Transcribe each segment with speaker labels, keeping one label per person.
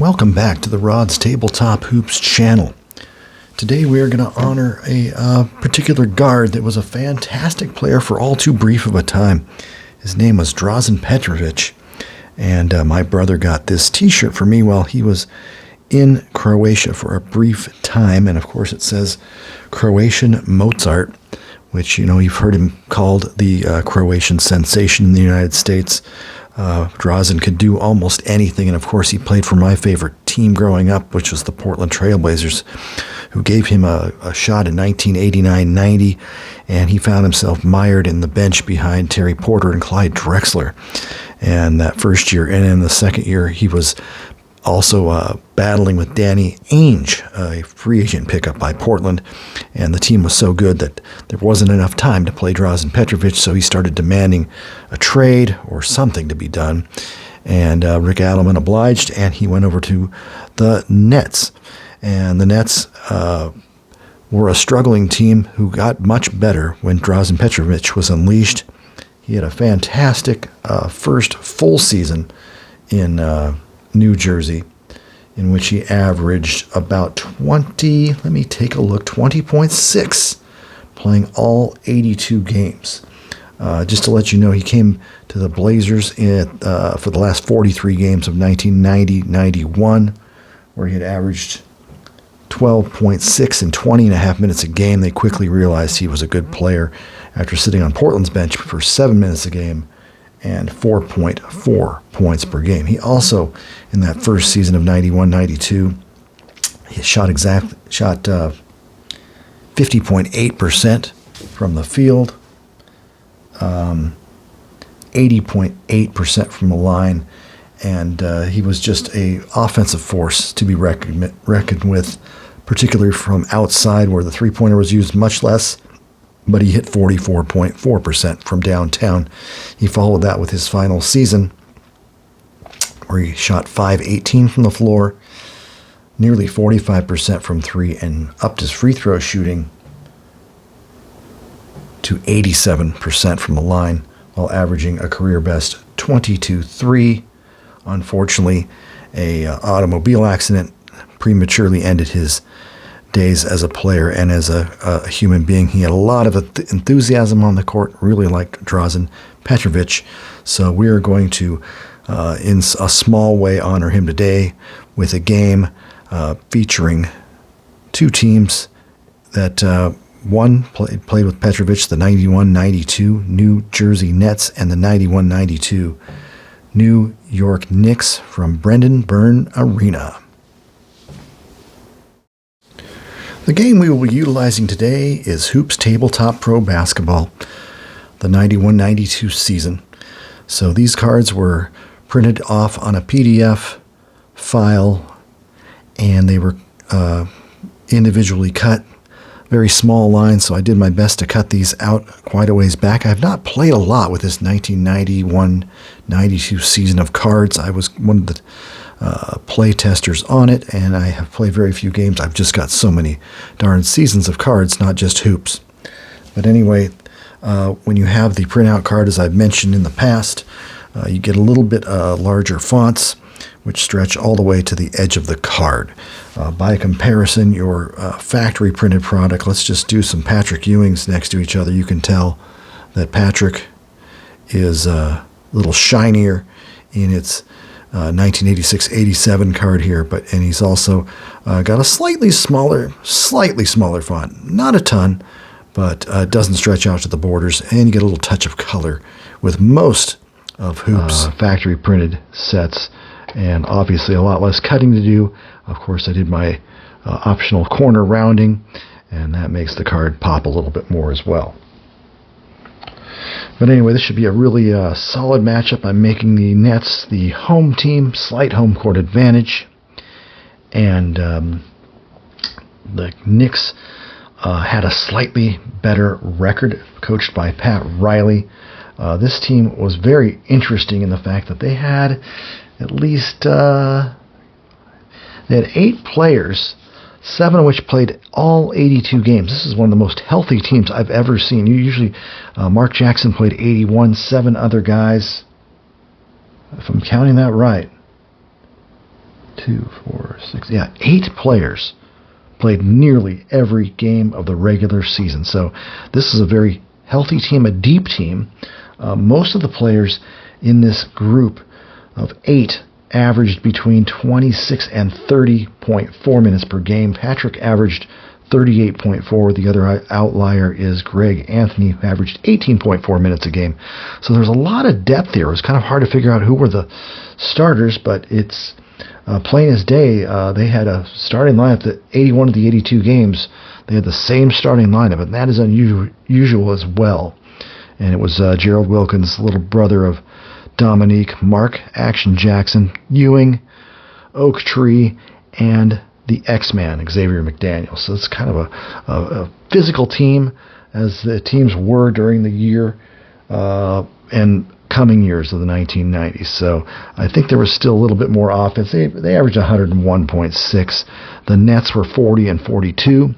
Speaker 1: Welcome back to the Rod's Tabletop Hoops channel. Today we are going to honor a particular guard that was a fantastic player for all too brief of a time. His name was Drazen Petrovic, and my brother got this t-shirt for me while he was in Croatia for a brief time, and of course it says Croatian Mozart, which, you know, you've heard him called the Croatian sensation in the United States. Drazen could do almost anything, and of course he played for my favorite team growing up, which was the Portland Trail Blazers, who gave him a shot in 1989-90, and he found himself mired in the bench behind Terry Porter and Clyde Drexler. And that first year, and in the second year, he was also battling with Danny Ainge, a free agent pickup by Portland, and the team was so good that there wasn't enough time to play Drazen Petrovic, so he started demanding a trade or something to be done, and Rick Adelman obliged, and he went over to the Nets. And the Nets were a struggling team who got much better when Drazen Petrovic was unleashed. He had a fantastic first full season in New Jersey, in which he averaged about 20.6, playing all 82 games. Just to let you know, he came to the Blazers for the last 43 games of 1990-91, where he had averaged 12.6 and 20.5 minutes a game. They quickly realized he was a good player after sitting on Portland's bench for 7 minutes a game and 4.4 points per game. He also, in that first season of 91-92, he shot 50.8% from the field, 80.8% from the line, and he was just an offensive force to be reckoned with, particularly from outside where the three-pointer was used much less, but he hit 44.4% from downtown. He followed that with his final season, where he shot .518 from the floor, nearly 45% from three, and upped his free throw shooting to 87% from the line, while averaging a career best 22-3. Unfortunately, a automobile accident prematurely ended his days as a player and as a human being. He had a lot of enthusiasm on the court, really liked Drazen Petrovic. So we are going to, in a small way, honor him today with a game featuring two teams that one played with Petrovic, the 91-92 New Jersey Nets and the 91-92 New York Knicks from Brendan Byrne Arena. The game we will be utilizing today is Hoops Tabletop Pro Basketball, the 91-92 season. So these cards were printed off on a PDF file, and they were individually cut, very small lines, so I did my best to cut these out quite a ways back. I have not played a lot with this 1991-92 season of cards. I was one of the play testers on it, and I have played very few games. I've just got so many darn seasons of cards, not just hoops. But anyway, when you have the printout card, as I've mentioned in the past, you get a little bit larger fonts, which stretch all the way to the edge of the card. By comparison, your factory printed product, let's just do some Patrick Ewings next to each other. You can tell that Patrick is a little shinier in its 1986-87 card here, and he's also got a slightly smaller font. Not a ton, but it doesn't stretch out to the borders, and you get a little touch of color with most of Hoops factory printed sets, and obviously a lot less cutting to do. Of course, I did my optional corner rounding, and that makes the card pop a little bit more as well. But anyway, this should be a really solid matchup. I'm making the Nets the home team, slight home court advantage. And the Knicks had a slightly better record, coached by Pat Riley. This team was very interesting in the fact that they had at least 8 players, 7 of which played all 82 games. This is one of the most healthy teams I've ever seen. Usually, Mark Jackson played 81, 7 other guys, if I'm counting that right. 2, 4, 6, yeah, 8 players played nearly every game of the regular season. So this is a very healthy team, a deep team. Most of the players in this group of 8 averaged between 26 and 30.4 minutes per game. Patrick averaged 38.4. The other outlier is Greg Anthony, who averaged 18.4 minutes a game. So there's a lot of depth here. It was kind of hard to figure out who were the starters, but it's plain as day. They had a starting lineup that 81 of the 82 games, they had the same starting lineup, and that is unusual as well. And it was Gerald Wilkins, little brother of Dominique, Mark Action Jackson, Ewing, Oak Tree, and the X-Man, Xavier McDaniel. So it's kind of a physical team, as the teams were during the year and coming years of the 1990s. So I think there was still a little bit more offense. They averaged 101.6. The Nets were 40 and 42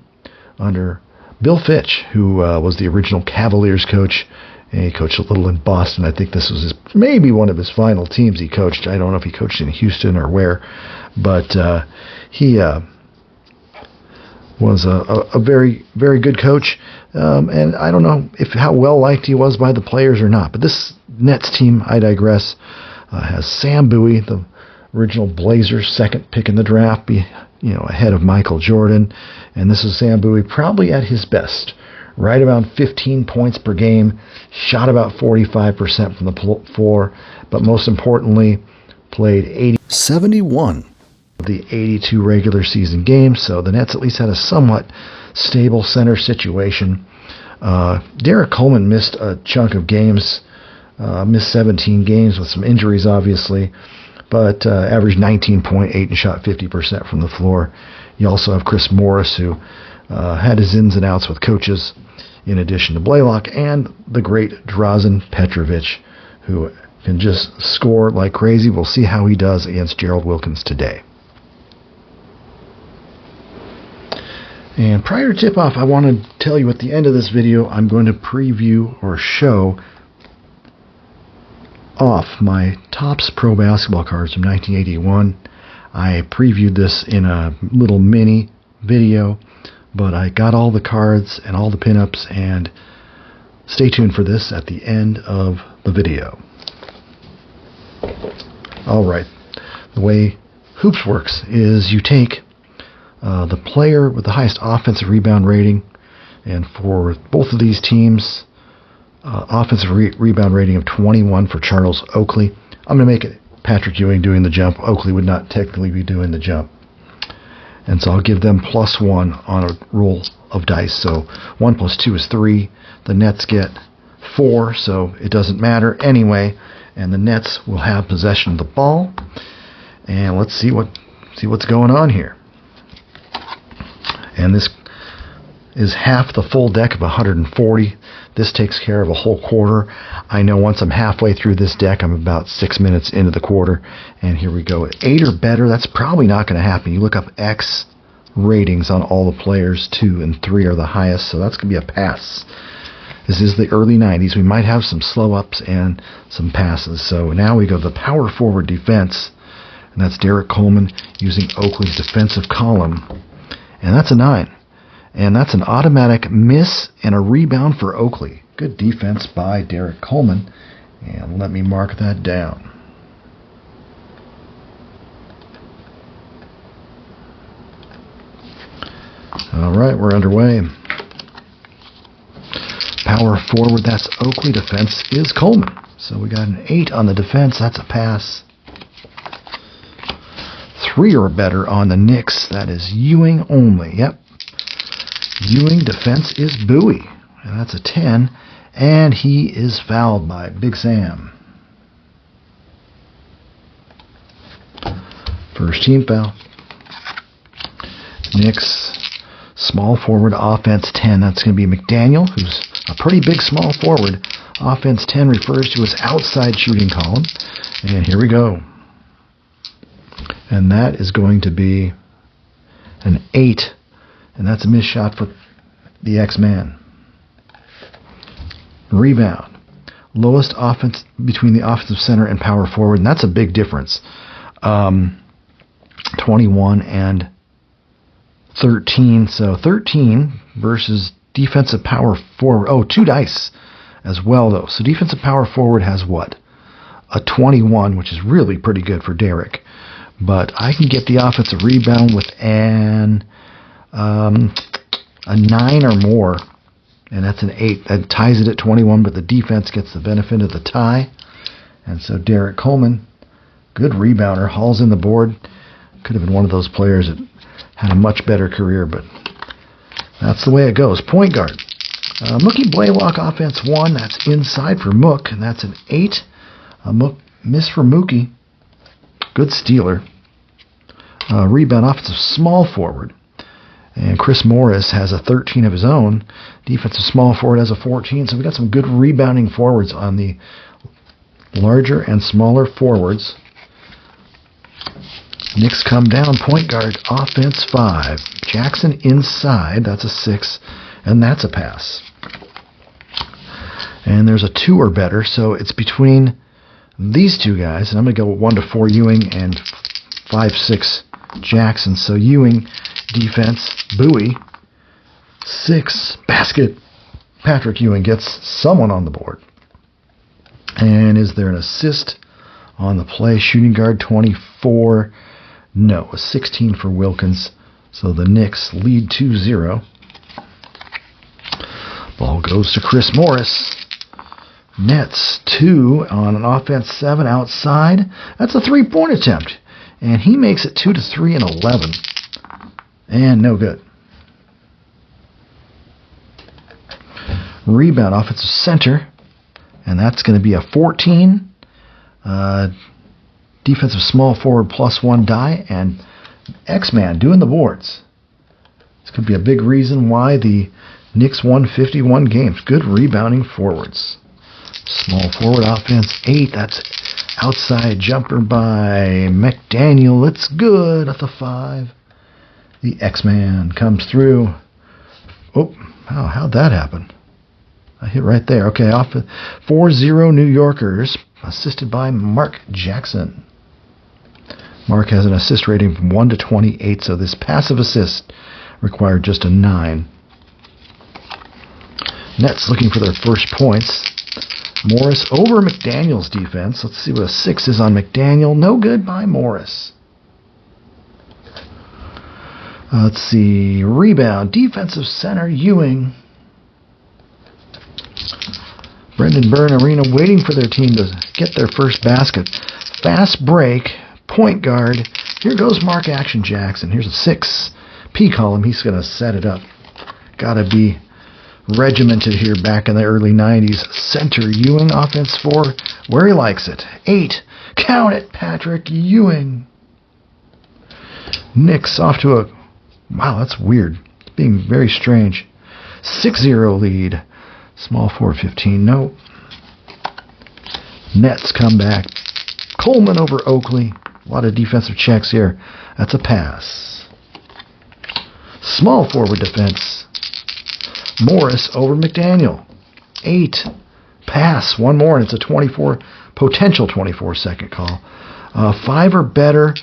Speaker 1: under Bill Fitch, who was the original Cavaliers coach. And he coached a little in Boston. I think this was maybe one of his final teams he coached. I don't know if he coached in Houston or where, but he was a very, very good coach. And I don't know how well liked he was by the players or not. But this Nets team, I digress, has Sam Bowie, the original Blazers second pick in the draft, ahead of Michael Jordan. And this is Sam Bowie probably at his best. Right around 15 points per game, shot about 45% from the floor, but most importantly, played 71 of the 82 regular season games, so the Nets at least had a somewhat stable center situation. Derrick Coleman missed a chunk of games, missed 17 games with some injuries, obviously, but averaged 19.8 and shot 50% from the floor. You also have Chris Morris, who had his ins and outs with coaches, in addition to Blaylock, and the great Drazen Petrovic, who can just score like crazy. We'll see how he does against Gerald Wilkins today. And prior to tip-off, I want to tell you at the end of this video, I'm going to preview or show off my Topps Pro Basketball cards from 1981. I previewed this in a little mini video, but I got all the cards and all the pinups, and stay tuned for this at the end of the video. Alright, the way Hoops works is you take the player with the highest offensive rebound rating, and for both of these teams, offensive rebound rating of 21 for Charles Oakley. I'm going to make it Patrick Ewing doing the jump. Oakley would not technically be doing the jump. And so I'll give them +1 on a roll of dice. So 1 + 2 is 3. The Nets get 4, so it doesn't matter anyway. And the Nets will have possession of the ball. And let's see what's going on here. And this is half the full deck of 140. This takes care of a whole quarter. I know once I'm halfway through this deck, I'm about 6 minutes into the quarter. And here we go. 8 or better, that's probably not going to happen. You look up X ratings on all the players. 2 and 3 are the highest, so that's going to be a pass. This is the early 90s. We might have some slow ups and some passes. So now we go to the power forward defense. And that's Derrick Coleman using Oakley's defensive column. And that's a 9. And that's an automatic miss and a rebound for Oakley. Good defense by Derrick Coleman. And let me mark that down. All right, we're underway. Power forward, that's Oakley. Defense is Coleman. So we got an 8 on the defense. That's a pass. 3 or better on the Knicks. That is Ewing only. Yep. Ewing defense is Bowie, and that's a 10, and he is fouled by Big Sam. First team foul. Knicks small forward offense 10. That's going to be McDaniel, who's a pretty big small forward. Offense 10 refers to his outside shooting column, and here we go. And that is going to be an 8. And that's a missed shot for the X-Man. Rebound. Lowest offense between the offensive center and power forward, and that's a big difference. 21 and 13. So 13 versus defensive power forward. Oh, 2 dice as well, though. So defensive power forward has what? A 21, which is really pretty good for Derrick. But I can get the offensive rebound with a 9 or more. And that's an 8. That ties it at 21, but the defense gets the benefit of the tie. And so Derrick Coleman, good rebounder, hauls in the board. Could have been one of those players that had a much better career, but that's the way it goes. Point guard. Mookie Blaylock, offense 1. That's inside for Mook, and that's an 8. Miss for Mookie. Good stealer. Rebound, offensive small forward. And Chris Morris has a 13 of his own. Defensive small forward has a 14. So we got some good rebounding forwards on the larger and smaller forwards. Knicks come down. Point guard, offense 5. Jackson inside. That's a 6. And that's a pass. And there's a 2 or better. So it's between these two guys. And I'm going to go 1 to 4 Ewing and 5-6 Jackson. So Ewing, defense, Bowie, 6, basket. Patrick Ewing gets someone on the board. And is there an assist on the play? Shooting guard, 24. No, a 16 for Wilkins. So the Knicks lead 2-0. Ball goes to Chris Morris. Nets 2 on an offense 7 outside. That's a 3-point attempt. And he makes it 2 to 3 and 11. And no good. Rebound, offensive center. And that's going to be a 14. Defensive small forward +1 die. And X-Man doing the boards. This could be a big reason why the Knicks won 51 games. Good rebounding forwards. Small forward offense 8. That's outside jumper by McDaniel. It's good at the 5. The X-Man comes through. Oh, how'd that happen? I hit right there. Okay, off 4-0 New Yorkers, assisted by Mark Jackson. Mark has an assist rating from 1 to 28, so this passive assist required just a 9. Nets looking for their first points. Morris over McDaniel's defense. Let's see what a 6 is on McDaniel. No good by Morris. Let's see. Rebound. Defensive center Ewing. Brendan Byrne Arena waiting for their team to get their first basket. Fast break. Point guard. Here goes Mark Action Jackson. Here's a 6. P column. He's going to set it up. Gotta be regimented here back in the early 90s. Center Ewing, offense 4, where he likes it. 8, count it, Patrick Ewing. Knicks off to a, wow, that's weird. It's being very strange. 6-0 lead. Small forward 15, no. Nets come back. Coleman over Oakley. A lot of defensive checks here. That's a pass. Small forward defense. Morris over McDaniel. 8. Pass. One more, and it's a potential 24-second call. 5 or better.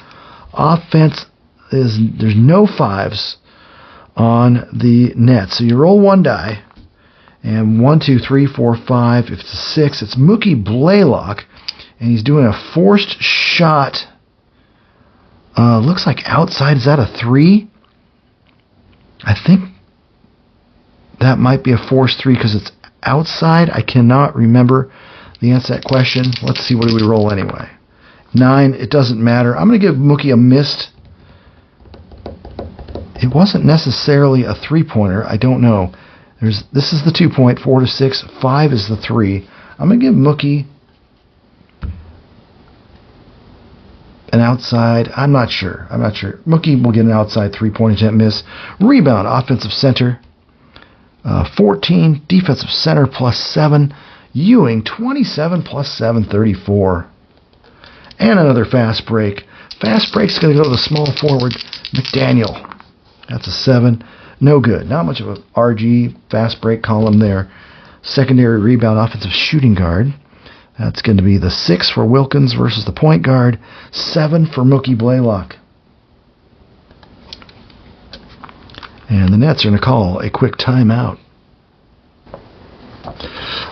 Speaker 1: Offense is, there's no 5s on the net. So you roll 1 die. And 1, 2, 3, 4, 5. If it's a 6, it's Mookie Blaylock. And he's doing a forced shot. Looks like outside. Is that a 3? I think that might be a forced 3 because it's outside. I cannot remember the answer to that question. Let's see, what do we roll anyway? 9, it doesn't matter. I'm going to give Mookie a missed. It wasn't necessarily a 3-pointer. I don't know. This is the 2-point, 4 to 6. 5 is the 3. I'm going to give Mookie an outside. I'm not sure. Mookie will get an outside 3-point attempt miss. Rebound, offensive center. 14, defensive center +7. Ewing, 27 +7, 34. And another fast break. Fast break's going to go to the small forward, McDaniel. That's a 7. No good. Not much of a RG fast break column there. Secondary rebound, offensive shooting guard. That's going to be the 6 for Wilkins versus the point guard. 7 for Mookie Blaylock. And the Nets are going to call a quick timeout.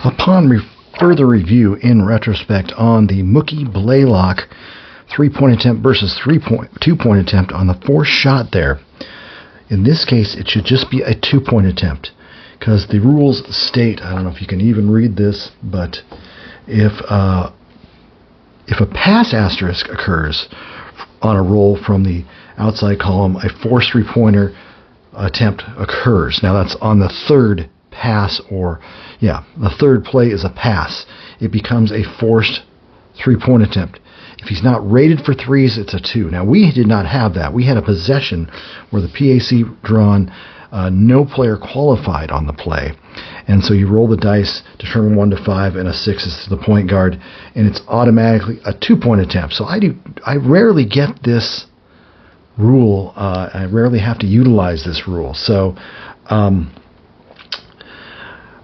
Speaker 1: Upon further review in retrospect on the Mookie Blaylock 3-point attempt versus 2-point attempt on the forced shot there, in this case it should just be a 2-point attempt, because the rules state, I don't know if you can even read this, but if a pass asterisk occurs on a roll from the outside column, a forced 3-pointer attempt occurs. Now that's on the third pass, or the third play is a pass. It becomes a forced 3-point attempt. If he's not rated for threes, it's a 2. Now we did not have that. We had a possession where the PAC drawn, no player qualified on the play, and so you roll the dice, determine 1 to 5, and a 6 is to the point guard, and it's automatically a 2-point attempt. So I rarely get this rule. I rarely have to utilize this rule. So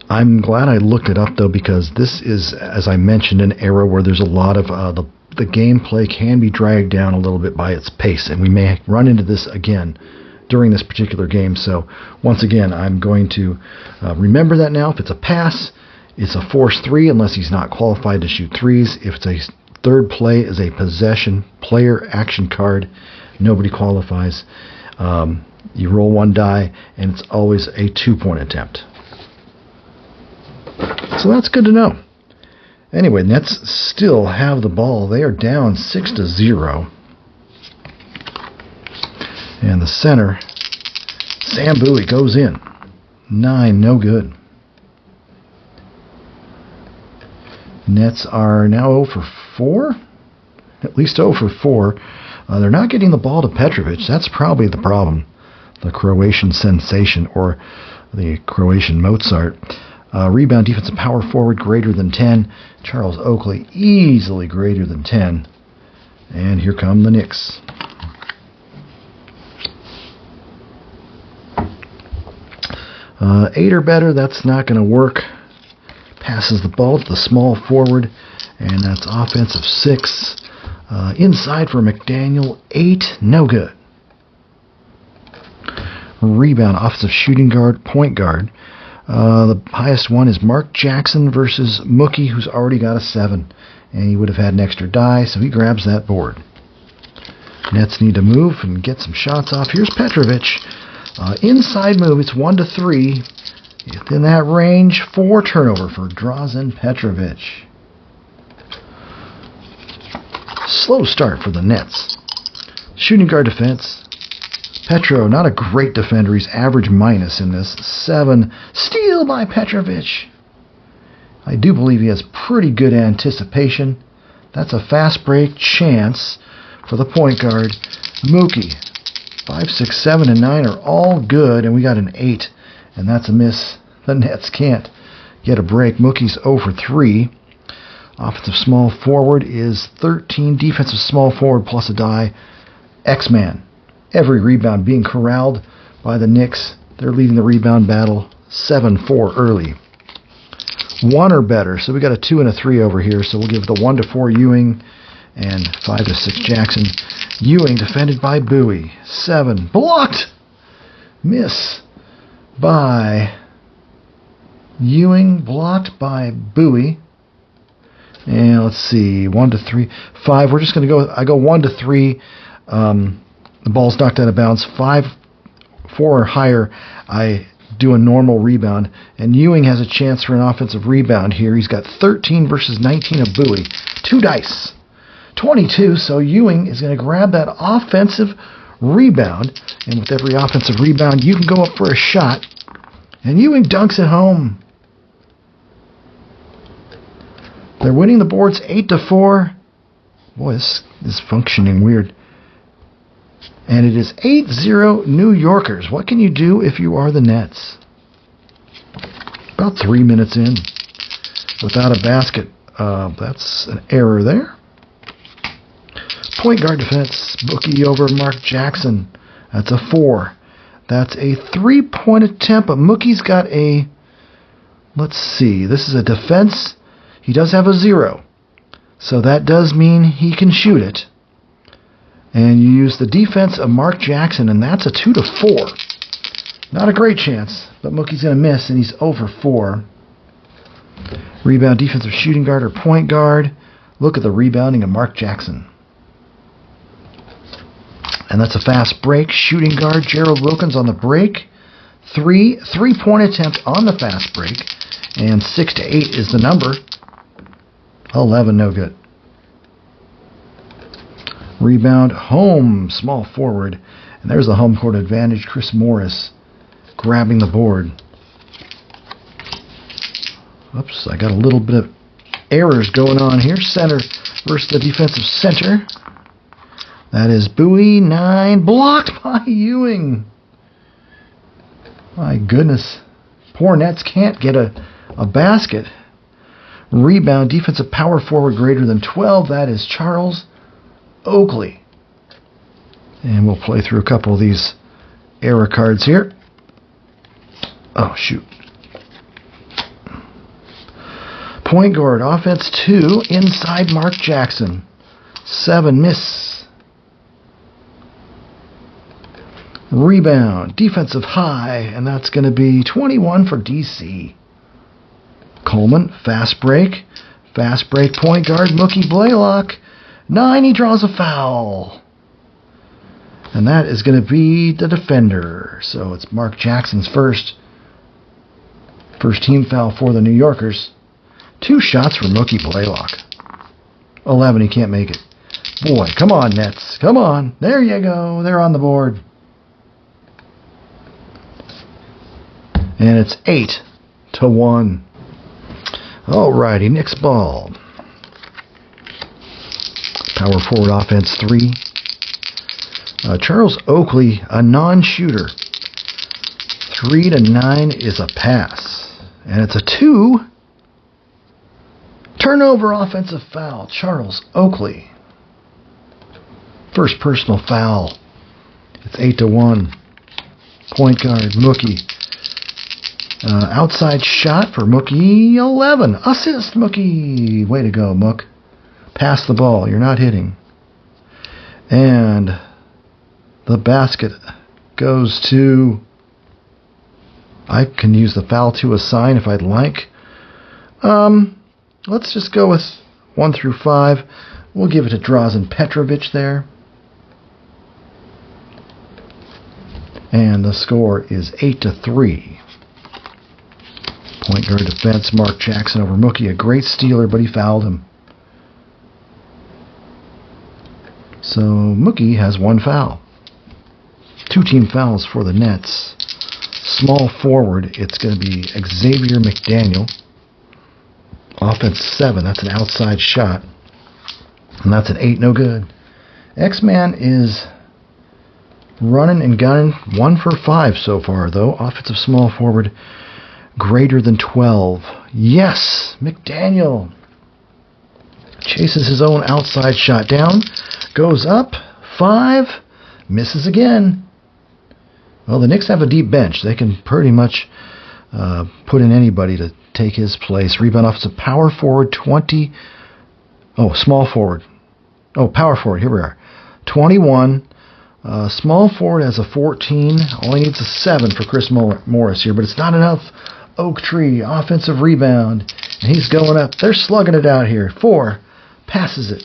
Speaker 1: I'm glad I looked it up, though, because this is, as I mentioned, an era where there's a lot of the gameplay can be dragged down a little bit by its pace, and we may run into this again during this particular game. So once again, I'm going to remember that now. If it's a pass, it's a forced 3 unless he's not qualified to shoot threes. If it's a third play is a possession player action card, nobody qualifies. You roll 1 die, and it's always a 2-point attempt. So that's good to know. Anyway, Nets still have the ball. They are down 6-0. And the center, Sam Bowie, goes in. 9, no good. Nets are now 0 for 4. At least 0 for 4. They're not getting the ball to Petrovic. That's probably the problem. The Croatian sensation, or the Croatian Mozart. Rebound defensive power forward greater than 10. Charles Oakley easily greater than 10. And here come the Knicks. Eight or better, that's not going to work. Passes the ball to the small forward, and that's offensive 6. Inside for McDaniel, 8, no good. Rebound, offensive shooting guard, point guard. The highest one is Mark Jackson versus Mookie, who's already got a 7. And he would have had an extra die, so he grabs that board. Nets need to move and get some shots off. Here's Petrovic. Inside move, it's 1 to 3. Within that range, 4 turnover for Drazen Petrovic. Slow start for the Nets. Shooting guard defense. Petro, not a great defender. He's average minus in this. 7. Steal by Petrovic. I do believe he has pretty good anticipation. That's a fast break chance for the point guard. Mookie. 5, 6, 7, and 9 are all good, and we got an 8, and that's a miss. The Nets can't get a break. Mookie's 0 for 3. Offensive small forward is 13. Defensive small forward plus a die. X-Man. Every rebound being corralled by the Knicks. They're leading the rebound battle 7-4 early. 1 or better. So we got a 2 and a 3 over here. So we'll give the 1 to 4 Ewing and 5 to 6 Jackson. Ewing defended by Bowie. 7. Blocked! Miss by Ewing. Blocked by Bowie. And let's see. 1 to 3. 5. We're just going to go. I go 1 to 3. The ball's knocked out of bounds. 5, 4 or higher, I do a normal rebound. And Ewing has a chance for an offensive rebound here. He's got 13 versus 19 of Bowie. 2 dice. 22, so Ewing is going to grab that offensive rebound. And with every offensive rebound, you can go up for a shot. And Ewing dunks it home. They're winning the boards 8-4. Boy, this is functioning weird. And it is 8-0 New Yorkers. What can you do if you are the Nets? About 3 minutes in. Without a basket. That's an error there. Point guard defense. Bookie over Mark Jackson. That's a 4. That's a 3-point attempt. But Mookie's got a... Let's see. This is a defense. He does have a 0. So that does mean he can shoot it. And you use the defense of Mark Jackson, and that's a 2 to 4. Not a great chance, but Mookie's going to miss, and he's 0 for 4. Rebound, defensive shooting guard or point guard. Look at the rebounding of Mark Jackson. And that's a fast break. Shooting guard, Gerald Wilkins on the break. Three-point attempt on the fast break. And 6 to 8 is the number. 11, no good. Rebound, home, small forward. And there's the home court advantage. Chris Morris grabbing the board. Oops, I got a little bit of errors going on here. Center versus the defensive center. That is Bowie, 9. Blocked by Ewing. My goodness. Poor Nets can't get a basket. Rebound, defensive power forward greater than 12. That is Charles Oakley. And we'll play through a couple of these error cards here. Oh, shoot. Point guard, offense 2, inside Mark Jackson. 7, miss. Rebound, defensive high, and that's going to be 21 for DC. Coleman, fast break, point guard, Mookie Blaylock. 9, he draws a foul. And that is going to be the defender. So it's Mark Jackson's first team foul for the New Yorkers. 2 shots for Mookie Blaylock. 11, he can't make it. Boy, come on, Nets. Come on. There you go. They're on the board. And it's 8 to 1. Alrighty, Knicks ball. Power forward offense 3. Charles Oakley, a non-shooter. 3 to 9 is a pass. And it's a 2. Turnover offensive foul. Charles Oakley. First personal foul. It's 8 to 1. Point guard, Mookie. Outside shot for Mookie. 11. Assist, Mookie. Way to go, Mook. Pass the ball. You're not hitting. And the basket goes to... I can use the foul to assign if I'd like. Let's just go with 1 through 5. We'll give it to Drazen Petrovic there. And the score is 8 to 3. Point guard defense, Mark Jackson over Mookie. A great stealer, but he fouled him. So Mookie has 1 foul. 2 team fouls for the Nets. Small forward, it's going to be Xavier McDaniel. Offense 7, that's an outside shot. And that's an 8, no good. X-Man is running and gunning 1 for 5 so far, though. Offensive small forward, greater than 12. Yes, McDaniel chases his own outside shot down. Goes up, 5, misses again. Well, the Knicks have a deep bench. They can pretty much put in anybody to take his place. Rebound offensive power forward, 20. Oh, small forward. Oh, power forward. Here we are. 21. Small forward has a 14. All he needs is 7 for Chris Morris here, but it's not enough. Oak Tree, offensive rebound. And he's going up. They're slugging it out here. 4. Passes it.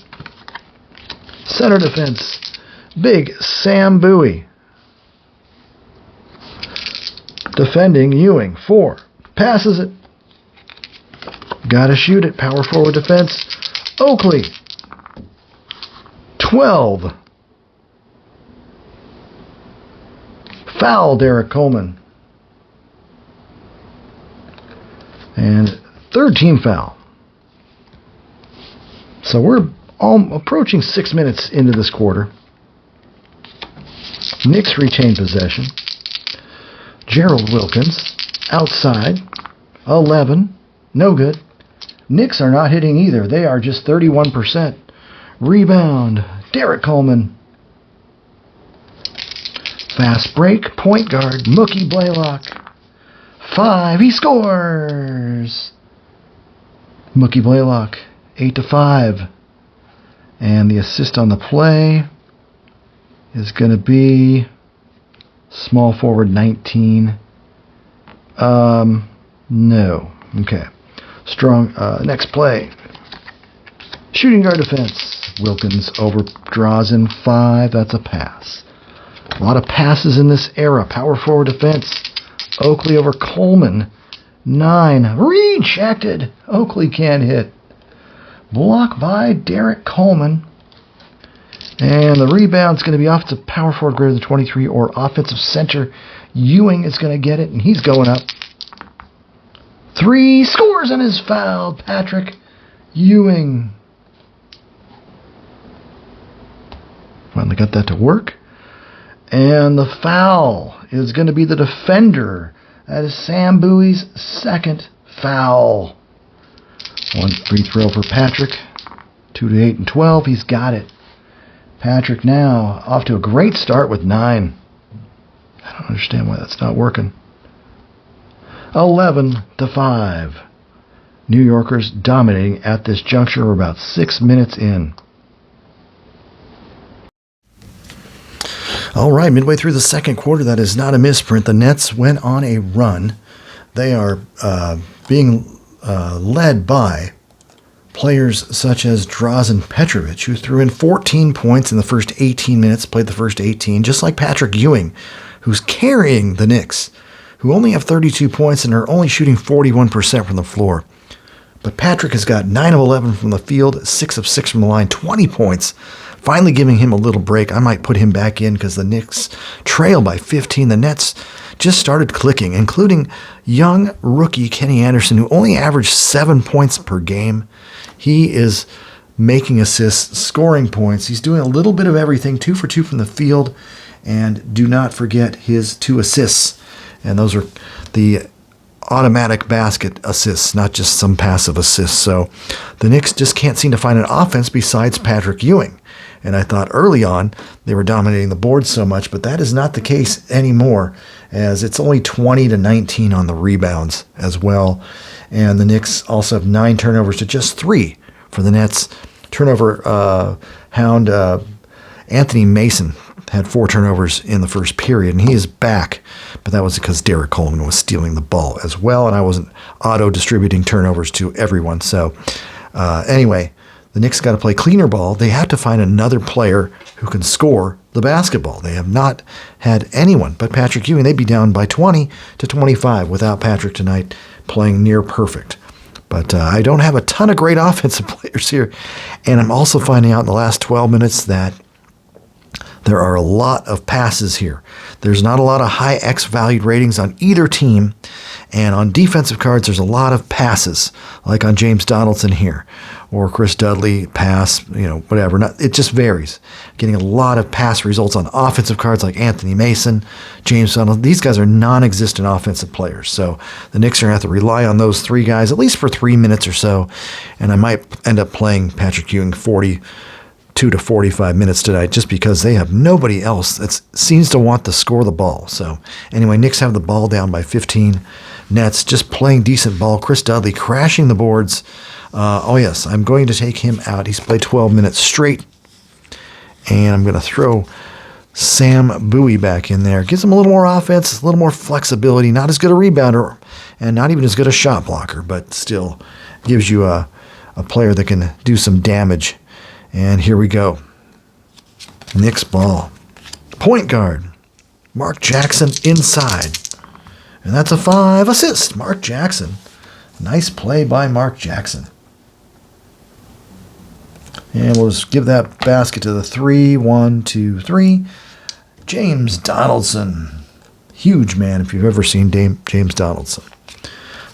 Speaker 1: Center defense. Big Sam Bowie. Defending Ewing. 4. Passes it. Gotta shoot it. Power forward defense. Oakley. 12. Foul, Derrick Coleman. And 3rd team foul. So we're approaching 6 minutes into this quarter. Knicks retain possession. Gerald Wilkins, outside, 11, no good. Knicks are not hitting either. They are just 31%. Rebound, Derrick Coleman. Fast break, point guard, Mookie Blaylock. 5, he scores! Mookie Blaylock, 8 to 5. And the assist on the play is going to be Small forward 19. No. Okay. Strong. Next play. Shooting guard defense. Wilkins over Drazen 5. That's a pass. A lot of passes in this era. Power forward defense. Oakley over Coleman 9. Rejected. Oakley can't hit. Block by Derrick Coleman. And the rebound's going to be offensive power forward greater than 23 or offensive center. Ewing is going to get it, and he's going up. 3 scores and is fouled. Patrick Ewing. Finally got that to work. And the foul is going to be the defender. That is Sam Bowie's second foul. 1 free throw for Patrick. 2 to 8 and 12. He's got it. Patrick now off to a great start with 9. I don't understand why that's not working. 11 to 5. New Yorkers dominating at this juncture. We're about 6 minutes in. All right, midway through the second quarter, that is not a misprint. The Nets went on a run. They are being led by players such as Drazen Petrovic, who threw in 14 points in the first 18 minutes, played the first 18, just like Patrick Ewing, who's carrying the Knicks, who only have 32 points and are only shooting 41% from the floor. But Patrick has got 9 of 11 from the field, 6 of 6 from the line, 20 points, finally giving him a little break. I might put him back in because the Knicks trail by 15. The Nets just started clicking, including young rookie Kenny Anderson, who only averaged 7 points per game. He is making assists, scoring points. He's doing a little bit of everything, 2 for 2 from the field. And do not forget his 2 assists. And those are the automatic basket assists, not just some passive assists. So the Knicks just can't seem to find an offense besides Patrick Ewing. And I thought early on they were dominating the board so much, but that is not the case anymore, as it's only 20 to 19 on the rebounds as well. And the Knicks also have 9 turnovers to just 3 for the Nets. Turnover hound Anthony Mason had 4 turnovers in the first period, and he is back. But that was because Derrick Coleman was stealing the ball as well, and I wasn't auto-distributing turnovers to everyone. So anyway, the Knicks got to play cleaner ball. They have to find another player who can score the basketball. They have not had anyone but Patrick Ewing. They'd be down by 20 to 25 without Patrick tonight playing near perfect. But I don't have a ton of great offensive players here. And I'm also finding out in the last 12 minutes that there are a lot of passes here. There's not a lot of high X valued ratings on either team. And on defensive cards, there's a lot of passes, like on James Donaldson here, or Chris Dudley pass, whatever. It just varies. Getting a lot of pass results on offensive cards like Anthony Mason, James Donaldson. These guys are non-existent offensive players. So the Knicks are going to have to rely on those 3 guys, at least for 3 minutes or so. And I might end up playing Patrick Ewing 42 to 45 minutes tonight, just because they have nobody else that seems to want to score the ball. So anyway, Knicks have the ball down by 15. Nets just playing decent ball. Chris Dudley crashing the boards. Oh yes, I'm going to take him out. He's played 12 minutes straight. And I'm going to throw Sam Bowie back in there. Gives him a little more offense, a little more flexibility. Not as good a rebounder, and not even as good a shot blocker, but still gives you a player that can do some damage. And here we go. Knicks ball. Point guard. Mark Jackson inside. And that's a 5 assist. Mark Jackson. Nice play by Mark Jackson. And we'll just give that basket to the 3. 1, 2, 3. James Donaldson. Huge man if you've ever seen James Donaldson.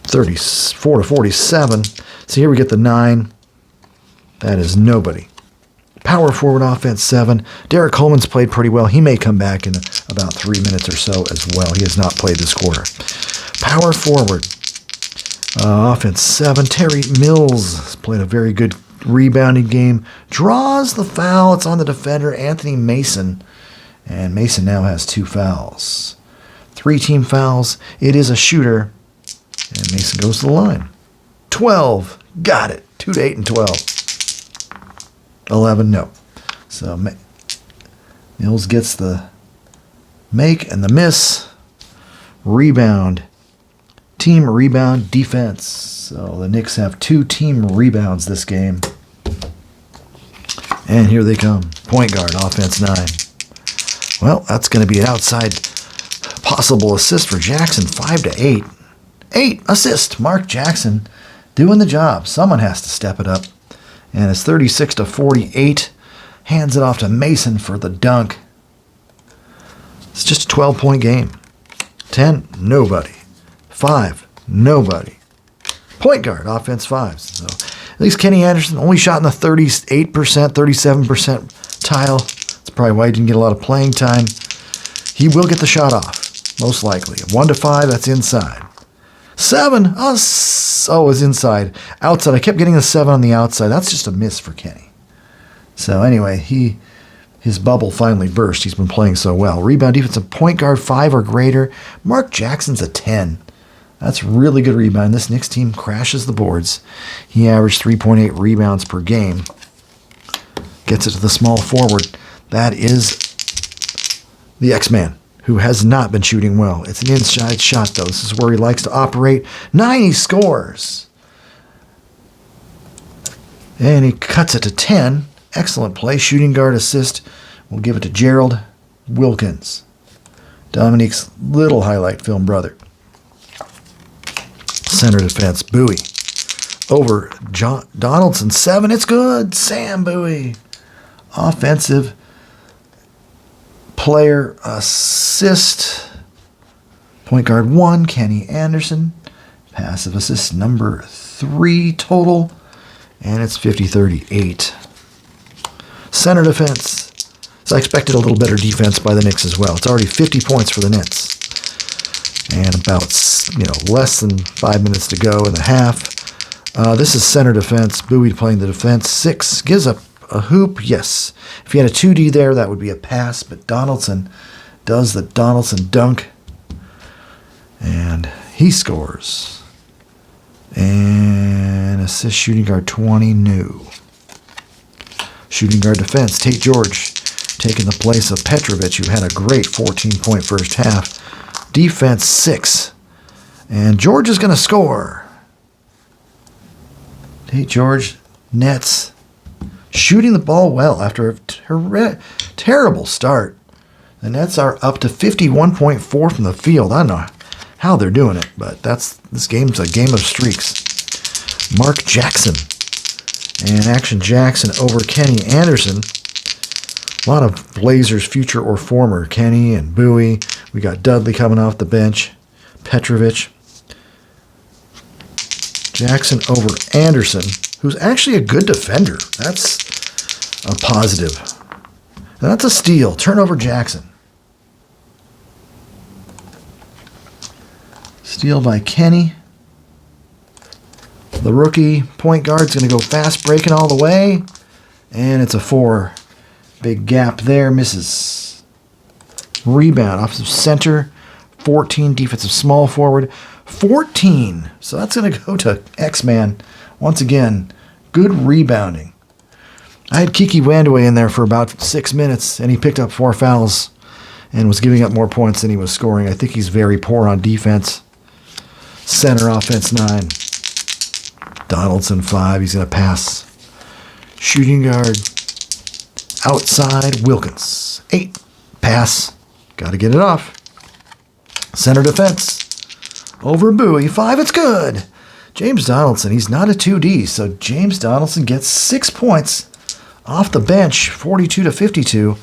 Speaker 1: 34 to 47. So here we get the 9. That is nobody. Power forward offense 7. Derrick Coleman's played pretty well. He may come back in about 3 minutes or so as well. He has not played this quarter. Power forward offense 7. Terry Mills has played a very good rebounding game. Draws the foul. It's on the defender, Anthony Mason. And Mason now has 2 fouls. 3 team fouls. It is a shooter. And Mason goes to the line. 12. Got it. 2 to 8 and 12. 11, no. So Mills gets the Make and the miss. Rebound. Team rebound defense. So the Knicks have 2 team rebounds this game. And here they come. Point guard, offense 9. Well, that's going to be an outside possible assist for Jackson, 5-8. 8 assist. Mark Jackson doing the job. Someone has to step it up. And it's 36-48. Hands it off to Mason for the dunk. It's just a 12-point game. 10, nobody. 5, nobody. Point guard, offense 5. So at least Kenny Anderson only shot in the 38%, 37% tile. That's probably why he didn't get a lot of playing time. He will get the shot off, most likely. 1-5, that's inside. 7, it's inside. Outside, I kept getting the 7 on the outside. That's just a miss for Kenny. So anyway, his bubble finally burst. He's been playing so well. Rebound defensive point guard 5 or greater. Mark Jackson's a 10. That's really good rebound. This Knicks team crashes the boards. He averaged 3.8 rebounds per game. Gets it to the small forward. That is the X-Man, who has not been shooting well. It's an inside shot, though. This is where he likes to operate. 9, he scores. And he cuts it to 10. Excellent play. Shooting guard assist. We'll give it to Gerald Wilkins, Dominique's little highlight film brother. Center defense, Bowie. Over Donaldson, 7. It's good. Sam Bowie. Offensive player assist. Point guard 1, Kenny Anderson. Passive assist number 3 total. And it's 50-38. Center defense. So I expected a little better defense by the Knicks as well. It's already 50 points for the Nets. And about, less than 5 minutes to go in the half. This is center defense. Bowie playing the defense. 6 gives up a hoop. Yes. If he had a 2D there, that would be a pass. But Donaldson does the Donaldson dunk. And he scores. And assist shooting guard 20, new. Shooting guard defense, Tate George taking the place of Petrovic, who had a great 14-point first half. Defense 6. And George is going to score. Tate George, Nets, shooting the ball well after a terrible start. The Nets are up to 51.4 from the field. I don't know how they're doing it, but this game's a game of streaks. Mark Jackson. And Action Jackson over Kenny Anderson. A lot of Blazers future or former. Kenny and Bowie. We got Dudley coming off the bench. Petrovic. Jackson over Anderson, who's actually a good defender. That's a positive. And that's a steal. Turnover Jackson. Steal by Kenny. The rookie point guard's going to go fast breaking all the way. And it's a 4. Big gap there. Misses. Rebound. Offensive center. 14. Defensive small forward. 14. So that's going to go to X-Man. Once again, good rebounding. I had Kiki Wandaway in there for about 6 minutes, and he picked up 4 fouls and was giving up more points than he was scoring. I think he's very poor on defense. Center offense 9. Donaldson 5. He's going to pass. Shooting guard outside Wilkins. 8. Pass. Got to get it off. Center defense over Bowie. 5. It's good. James Donaldson. He's not a 2D, so James Donaldson gets 6 points off the bench. 42-52.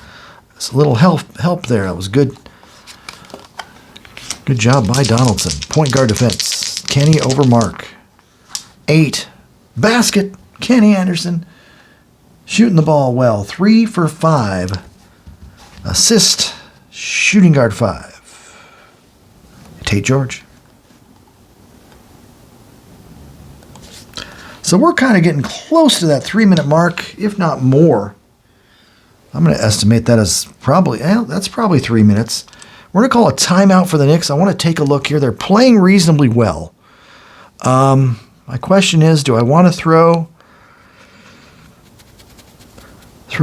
Speaker 1: It's a little help there. That was good. Good job by Donaldson. Point guard defense. Kenny over Mark. 8. Basket. Kenny Anderson. Shooting the ball well. 3 for 5. Assist. Shooting guard 5. Tate George. So we're kind of getting close to that 3-minute mark, if not more. I'm going to estimate that as probably, that's probably 3 minutes. We're going to call a timeout for the Knicks. I want to take a look here. They're playing reasonably well. My question is, do I want to throw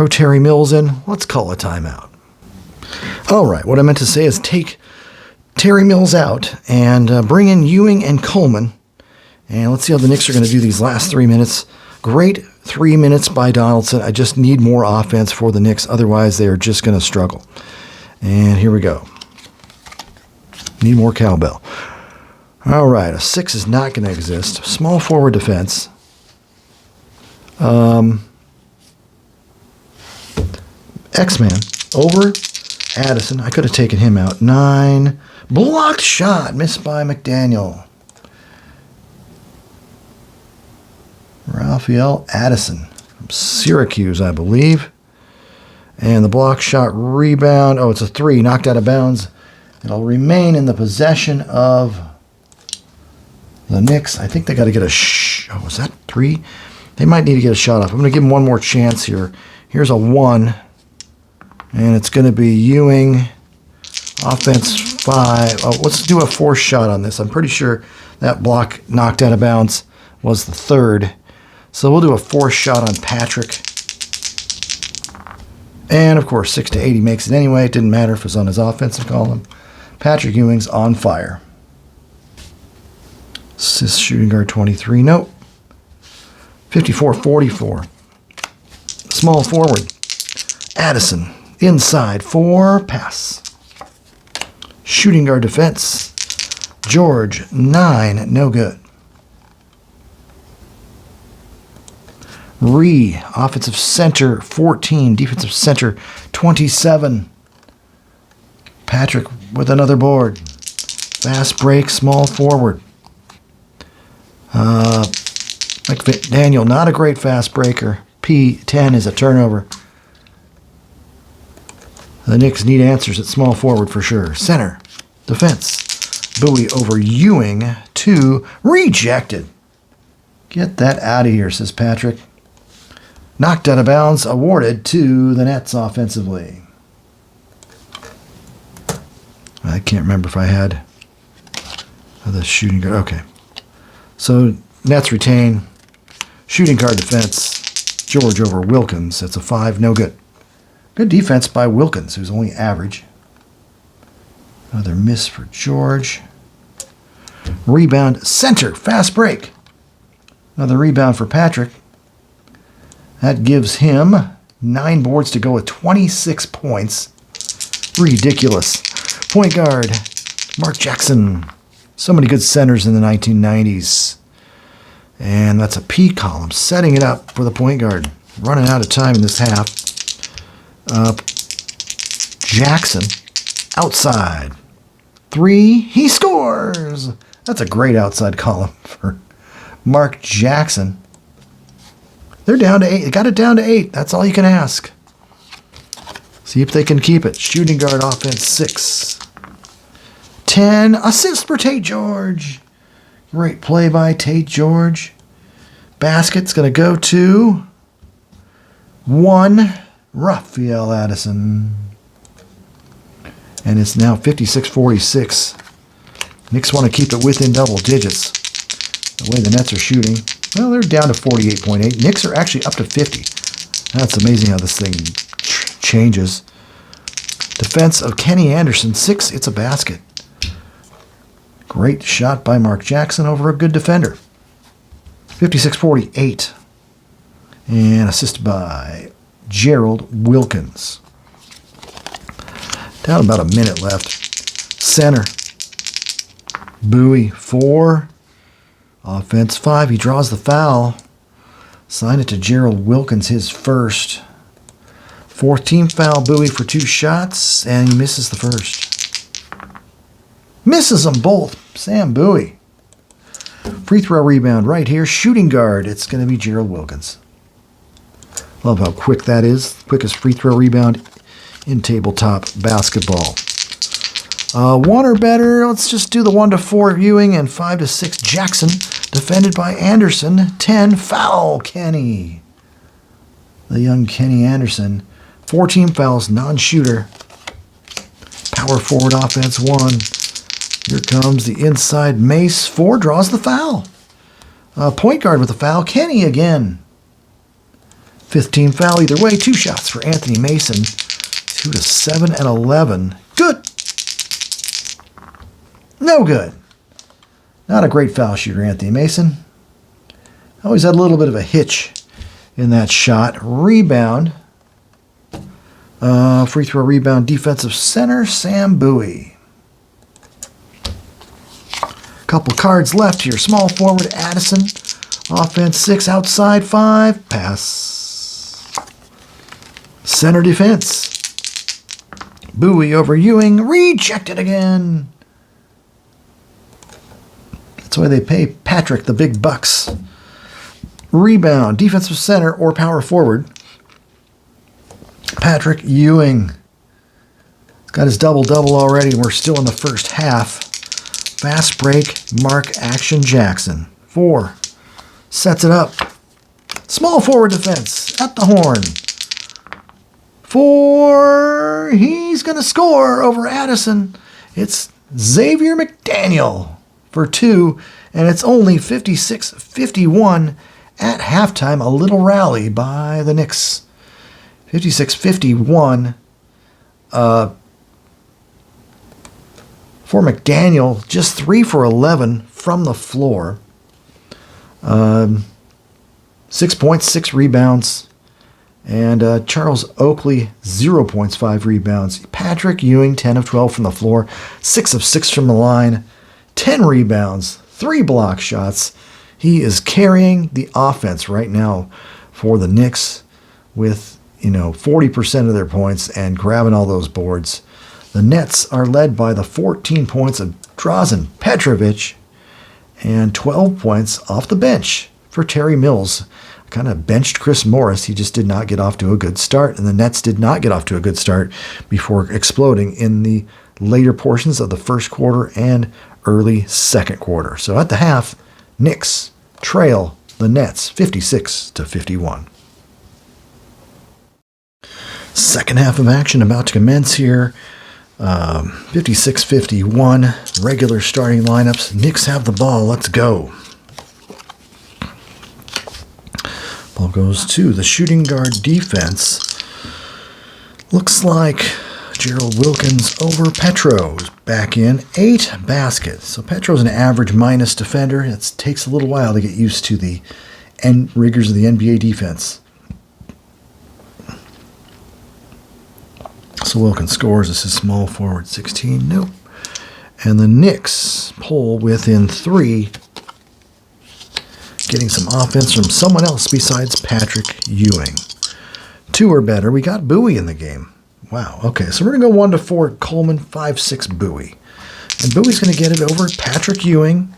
Speaker 1: Terry Mills in? Let's call a timeout. All right, what I meant to say is take Terry Mills out and bring in Ewing and Coleman. And let's see how the Knicks are going to do these last 3 minutes. Great 3 minutes by Donaldson. I just need more offense for the Knicks. Otherwise, they are just going to struggle. And here we go. Need more cowbell. All right, a 6 is not going to exist. Small forward defense. X-Man over Addison. I could have taken him out. 9. Blocked shot. Missed by McDaniel. Raphael Addison from Syracuse, I believe. And the block shot rebound. Oh, it's a 3. Knocked out of bounds. It'll remain in the possession of the Knicks. I think they got to get a oh, was that 3? They might need to get a shot off. I'm going to give them one more chance here. Here's a 1. And it's going to be Ewing. Offense 5. Oh, let's do a 4th shot on this. I'm pretty sure that block knocked out of bounds was the 3rd. So we'll do a 4th shot on Patrick. And, of course, 6 to 8, he makes it anyway. It didn't matter if it was on his offensive column. Patrick Ewing's on fire. Assist shooting guard 23. Nope. 54-44. Small forward. Addison. Inside 4. Pass. Shooting guard defense. George. 9. No good. Offensive center 14. Defensive center 27. Patrick with another board. Fast break. Small forward. McDaniel, not a great fast breaker. P10 is a turnover. The Knicks need answers at small forward for sure. Center, defense. Bowie over Ewing. 2, rejected. Get that out of here, says Patrick. Knocked out of bounds, awarded to the Nets offensively. I can't remember if I had the shooting guard. Okay. So Nets retain. Shooting guard defense. George over Wilkins. That's a 5. No good. Good defense by Wilkins, who's only average. Another miss for George. Rebound. Center. Fast break. Another rebound for Patrick. That gives him 9 boards to go with 26 points. Ridiculous. Point guard. Mark Jackson. So many good centers in the 1990s. And that's a P column, setting it up for the point guard. Running out of time in this half. Jackson, outside. 3, he scores! That's a great outside column for Mark Jackson. They're down to 8. They got it down to 8. That's all you can ask. See if they can keep it. Shooting guard offense 6. 10, assist for Tate George. Great play by Tate George. Basket's going to go to 1, Raphael Addison. And it's now 56-46. Knicks want to keep it within double digits. The way the Nets are shooting. Well, they're down to 48.8. Knicks are actually up to 50. That's amazing how this thing changes. Defense of Kenny Anderson. 6, it's a basket. Great shot by Mark Jackson over a good defender. 56-48. And assist by Gerald Wilkins. Down about a minute left. Center. Bowie, 4. Offense 5. He draws the foul. Sign it to Gerald Wilkins, his first. 4th team foul. Bowie for 2 shots, and he misses the first. Misses them both. Sam Bowie. Free throw rebound right here. Shooting guard. It's going to be Gerald Wilkins. Love how quick that is. Quickest free throw rebound in tabletop basketball. 1 or better. Let's just do the 1 to 4 Ewing and 5 to 6 Jackson. Defended by Anderson. 10 foul Kenny. The young Kenny Anderson. 4 team fouls. Non-shooter. Power forward offense 1. Here comes the inside Mace. 4 draws the foul. Point guard with the foul. Kenny again. 5th team foul either way. 2 shots for Anthony Mason. 2 to 7 and 11. Good. No good. Not a great foul shooter, Anthony Mason. Always had a little bit of a hitch in that shot. Rebound. Free throw rebound, defensive center, Sam Bowie. Couple cards left here. Small forward, Addison. Offense 6, outside 5, pass. Center defense. Bowie over Ewing, rejected again. That's why they pay Patrick the big bucks. Rebound, defensive center or power forward. Patrick Ewing. Got his double-double already. We're still in the first half. Fast break, Mark Action Jackson. 4. Sets it up. Small forward defense at the horn. 4. He's going to score over Addison. It's Xavier McDaniel for 2. And it's only 56-51 at halftime. A little rally by the Knicks. 56-51 for McDaniel, just 3 for 11 from the floor. 6 points, 6 rebounds. And Charles Oakley, 0 points, 5 rebounds. Patrick Ewing, 10 of 12 from the floor, 6 of 6 from the line, 10 rebounds, 3 block shots. He is carrying the offense right now for the Knicks with 40% of their points and grabbing all those boards. The Nets are led by the 14 points of Drazen Petrovic and 12 points off the bench for Terry Mills. Kind of benched Chris Morris. He just did not get off to a good start, and the Nets did not get off to a good start before exploding in the later portions of the first quarter and early second quarter. So at the half, Knicks trail the Nets 56-51. Second half of action about to commence here. 56-51, regular starting lineups. Knicks have the ball. Let's go. Ball goes to the shooting guard defense. Looks like Gerald Wilkins over Petro is back in. 8 baskets. So Petro's an average minus defender. It takes a little while to get used to the rigors of the NBA defense. So Wilkins scores. This is small forward 16. Nope. And the Knicks pull within 3. Getting some offense from someone else besides Patrick Ewing. 2 or better. We got Bowie in the game. Wow. Okay, so we're going to go 1 to 4 Coleman, 5-6 Bowie. And Bowie's going to get it over Patrick Ewing.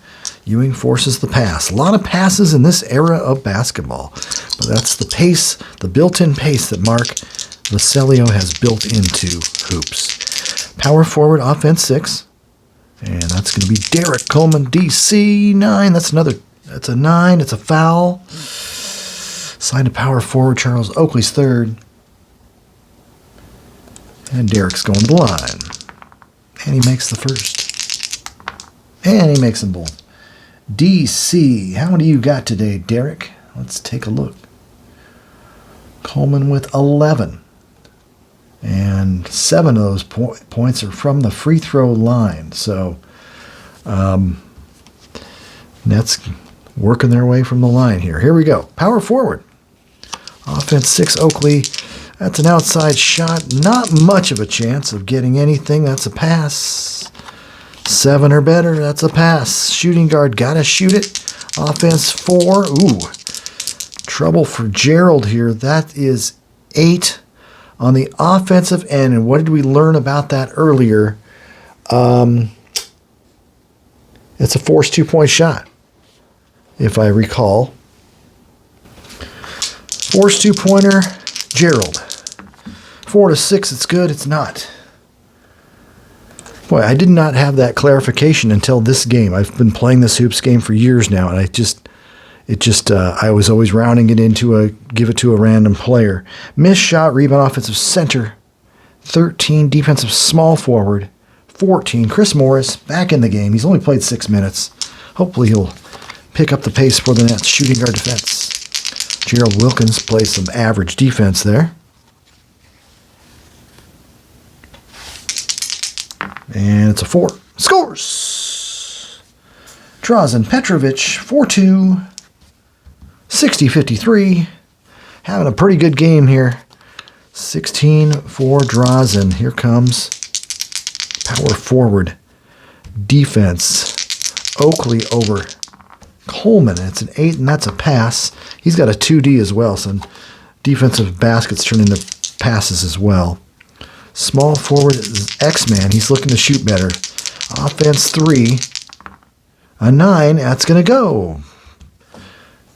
Speaker 1: Ewing forces the pass. A lot of passes in this era of basketball. But that's the pace, the built-in pace that Mark Vecellio has built into hoops. Power forward, offense 6. And that's going to be Derrick Coleman, DC 9. That's a 9. It's a foul. Side to power forward, Charles Oakley's 3rd. And Derrick's going to the line. And he makes the first. And he makes them both. DC, how many you got today, Derrick? Let's take a look. Coleman with 11. And 7 of those points are from the free throw line. So, Nets working their way from the line here. Here we go. Power forward. Offense 6, Oakley. That's an outside shot. Not much of a chance of getting anything. That's a pass. 7 or better. That's a pass. Shooting guard. Gotta shoot it. Offense 4. Ooh. Trouble for Gerald here. That is 8 on the offensive end. And what did we learn about that earlier? It's a forced 2-point shot, if I recall. Forced 2-pointer, Gerald. 4 to 6, it's good. It's not. Boy, I did not have that clarification until this game. I've been playing this hoops game for years now, and I was always rounding it into give it to a random player. Missed shot, rebound, offensive center. 13, defensive small forward. 14, Chris Morris, back in the game. He's only played 6 minutes. Hopefully he'll pick up the pace for the Nets. Shooting guard defense. Gerald Wilkins plays some average defense there. And it's a 4. Scores! Drazen Petrovic, 4-2. 60-53. Having a pretty good game here. 16 for Drazen. Here comes power forward. Defense. Oakley over Coleman. It's an 8, and that's a pass. He's got a 2D as well, so defensive baskets turn into passes as well. Small forward X-Man. He's looking to shoot better. Offense 3. A 9. That's going to go.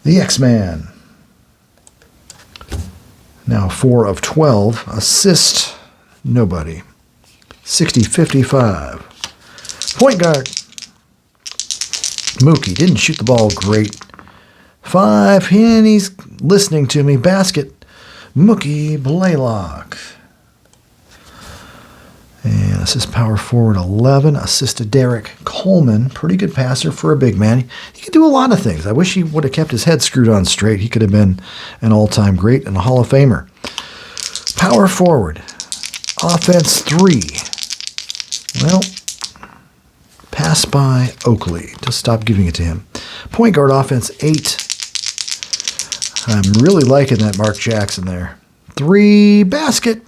Speaker 1: The X-Man. Now 4 of 12. Assist, nobody. 60-55. Point guard. Mookie didn't shoot the ball great. 5, and he's listening to me. Basket. Mookie Blaylock. And assist power forward 11. Assist to Derrick Coleman. Pretty good passer for a big man. He could do a lot of things. I wish he would have kept his head screwed on straight. He could have been an all-time great and a Hall of Famer. Power forward. Offense 3. Well, pass by Oakley. Just stop giving it to him. Point guard offense 8. I'm really liking that Mark Jackson there. 3. Basket.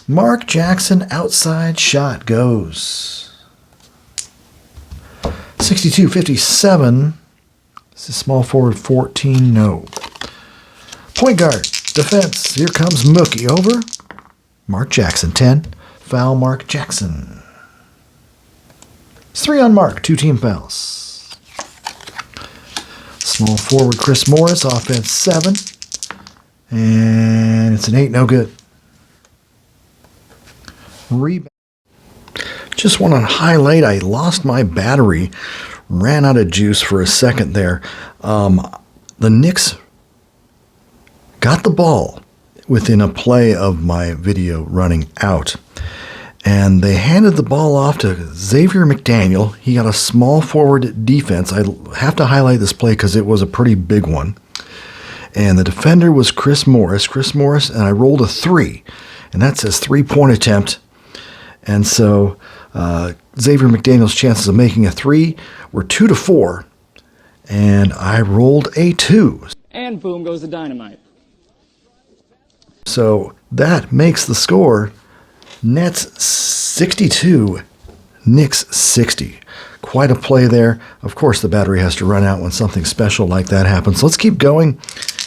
Speaker 1: Mark Jackson outside shot goes. 62-57. This is small forward 14. No. Point guard. Defense. Here comes Mookie over. Mark Jackson 10. Foul Mark Jackson. It's 3 on Mark. 2 team fouls. Small forward Chris Morris. Offense 7. And it's an 8. No good. Rebound. Just want to highlight, I lost my battery, ran out of juice for a second there. The Knicks got the ball within a play of my video running out, and they handed the ball off to Xavier McDaniel. He got a small forward defense. I have to highlight this play because it was a pretty big one. And the defender was Chris Morris, and I rolled a 3, and that says 3-point attempt. And so Xavier McDaniel's chances of making a 3 were 2-4, and I rolled a 2.
Speaker 2: And boom goes the dynamite.
Speaker 1: So that makes the score Nets 62, Knicks 60. Quite a play there. Of course, the battery has to run out when something special like that happens. Let's keep going.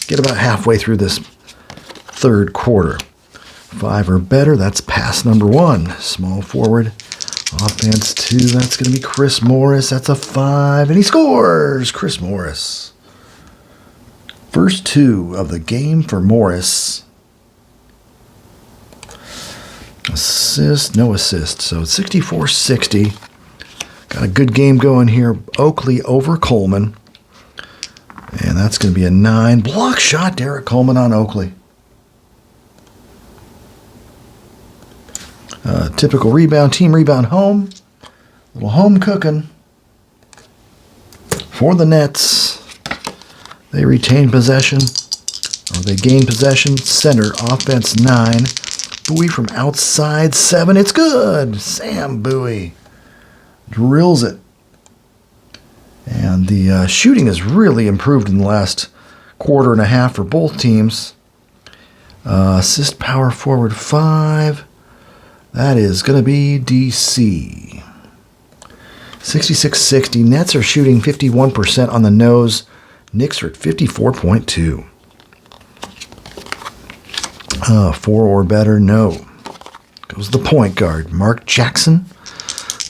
Speaker 1: Get about halfway through this third quarter. 5 or better, that's pass number 1. Small forward, offense 2, that's going to be Chris Morris. That's a 5, and he scores! Chris Morris. First 2 of the game for Morris. Assist, no assist, so it's 64-60. Got a good game going here. Oakley over Coleman. And that's going to be a 9. Block shot, Derrick Coleman on Oakley. Typical rebound, team rebound home. Little home cooking for the Nets. They retain possession, or they gain possession. Center, offense 9. Bowie from outside 7. It's good. Sam Bowie drills it. And the shooting has really improved in the last quarter and a half for both teams. Assist power forward 5. That is going to be DC. 66-60. Nets are shooting 51% on the nose. Knicks are at 54.2. 4 or better, no. Goes the point guard, Mark Jackson.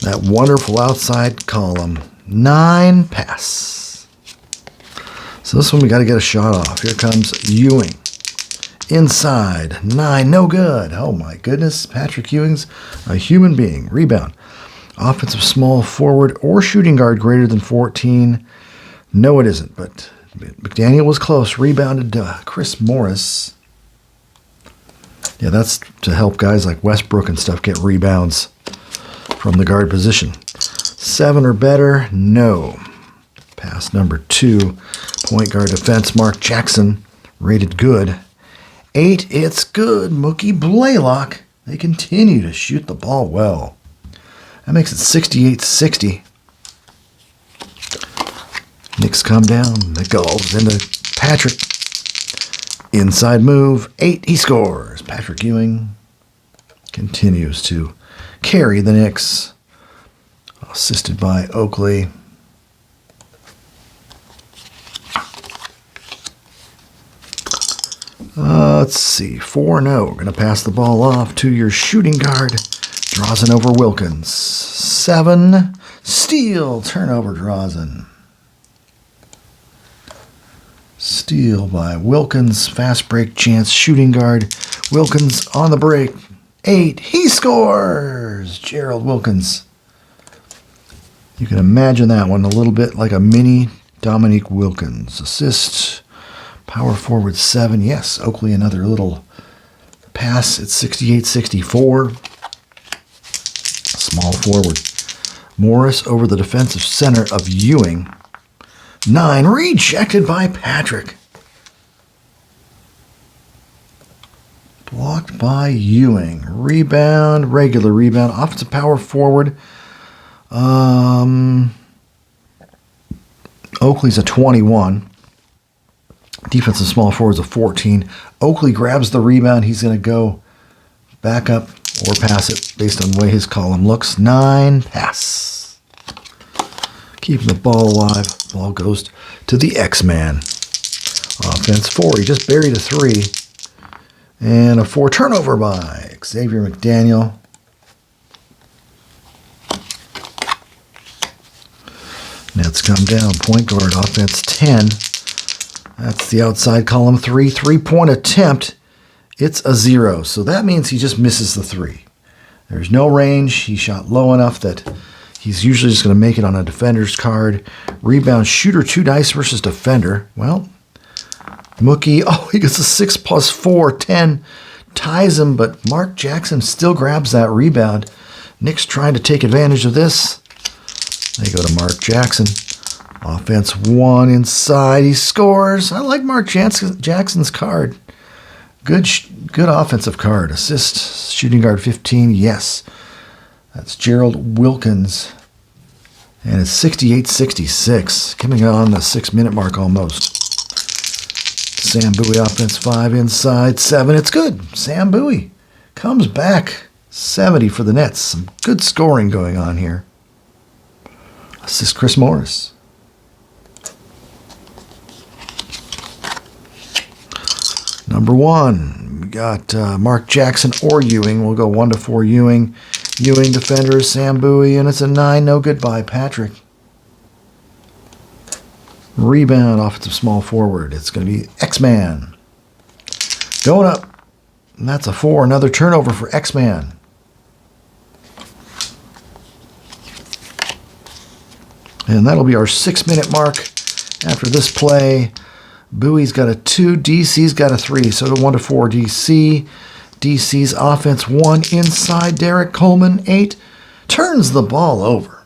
Speaker 1: That wonderful outside column. 9 pass. So this one we got to get a shot off. Here comes Ewing. Inside, 9, no good. Oh my goodness, Patrick Ewing's a human being. Rebound. Offensive small forward or shooting guard greater than 14. No, it isn't, but McDaniel was close. Rebounded Chris Morris. Yeah, that's to help guys like Westbrook and stuff get rebounds from the guard position. 7 or better, no. Pass number 2. Point guard defense, Mark Jackson. Rated good. 8, it's good. Mookie Blaylock. They continue to shoot the ball well. That makes it 68-60. Knicks come down. It goes into Patrick. Inside move. 8. He scores. Patrick Ewing continues to carry the Knicks. Assisted by Oakley. Let's see. 4-0. We're going to pass the ball off to your shooting guard. Drazen over Wilkins. 7. Steal. Turnover, Drazen. Steal by Wilkins. Fast break chance. Shooting guard. Wilkins on the break. 8. He scores. Gerald Wilkins. You can imagine that one a little bit like a mini Dominique Wilkins. Assist. Power forward 7. Yes, Oakley another little pass at 68-64. Small forward. Morris over the defensive center of Ewing. 9. Rejected by Patrick. Blocked by Ewing. Rebound. Regular rebound. Offensive power forward. Oakley's a 21. Defensive small forward's a 14. Oakley grabs the rebound. He's going to go back up or pass it based on the way his column looks. 9. Pass. Keeping the ball alive. Ball goes to the X-Man. Offense 4. He just buried a 3. And a 4 turnover by Xavier McDaniel. Nets come down. Point guard, offense 10. That's the outside column 3. 3-point attempt. It's a 0. So that means he just misses the 3. There's no range. He shot low enough that he's usually just going to make it on a defender's card. Rebound shooter 2 dice versus defender. Well, Mookie, he gets a 6 + 4, 10. Ties him, but Mark Jackson still grabs that rebound. Knicks trying to take advantage of this. They go to Mark Jackson. Offense 1 inside. He scores. I like Mark Jackson's card. Good offensive card. Assist. Shooting guard 15. Yes. That's Gerald Wilkins. And it's 68-66. Coming on the 6-minute mark almost. Sam Bowie offense 5 inside. 7. It's good. Sam Bowie comes back. 70 for the Nets. Some good scoring going on here. Assist Chris Morris. Number 1, we got Mark Jackson or Ewing. We'll go 1 to 4 Ewing. Ewing defender, Sam Bowie, and it's a 9. No good by Patrick. Rebound, offensive small forward. It's going to be X-Man. Going up. And that's a 4. Another turnover for X-Man. And that'll be our 6-minute mark after this play. Bowie's got a 2. DC's got a 3. So 1 to 4 DC. DC's offense 1 inside. Derrick Coleman 8. Turns the ball over.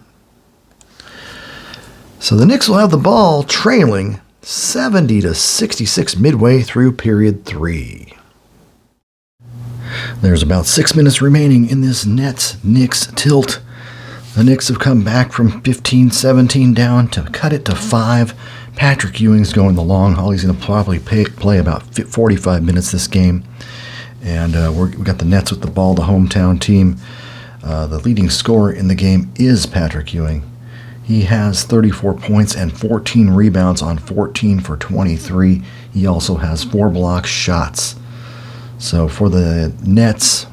Speaker 1: So the Knicks will have the ball trailing 70-66 midway through period 3. There's about 6 minutes remaining in this Nets-Knicks tilt. The Knicks have come back from 15-17 down to cut it to 5. Patrick Ewing's going the long haul. He's going to probably play about 45 minutes this game. And we got the Nets with the ball, the hometown team. The leading scorer in the game is Patrick Ewing. He has 34 points and 14 rebounds on 14 for 23. He also has 4 block shots. So for the Nets,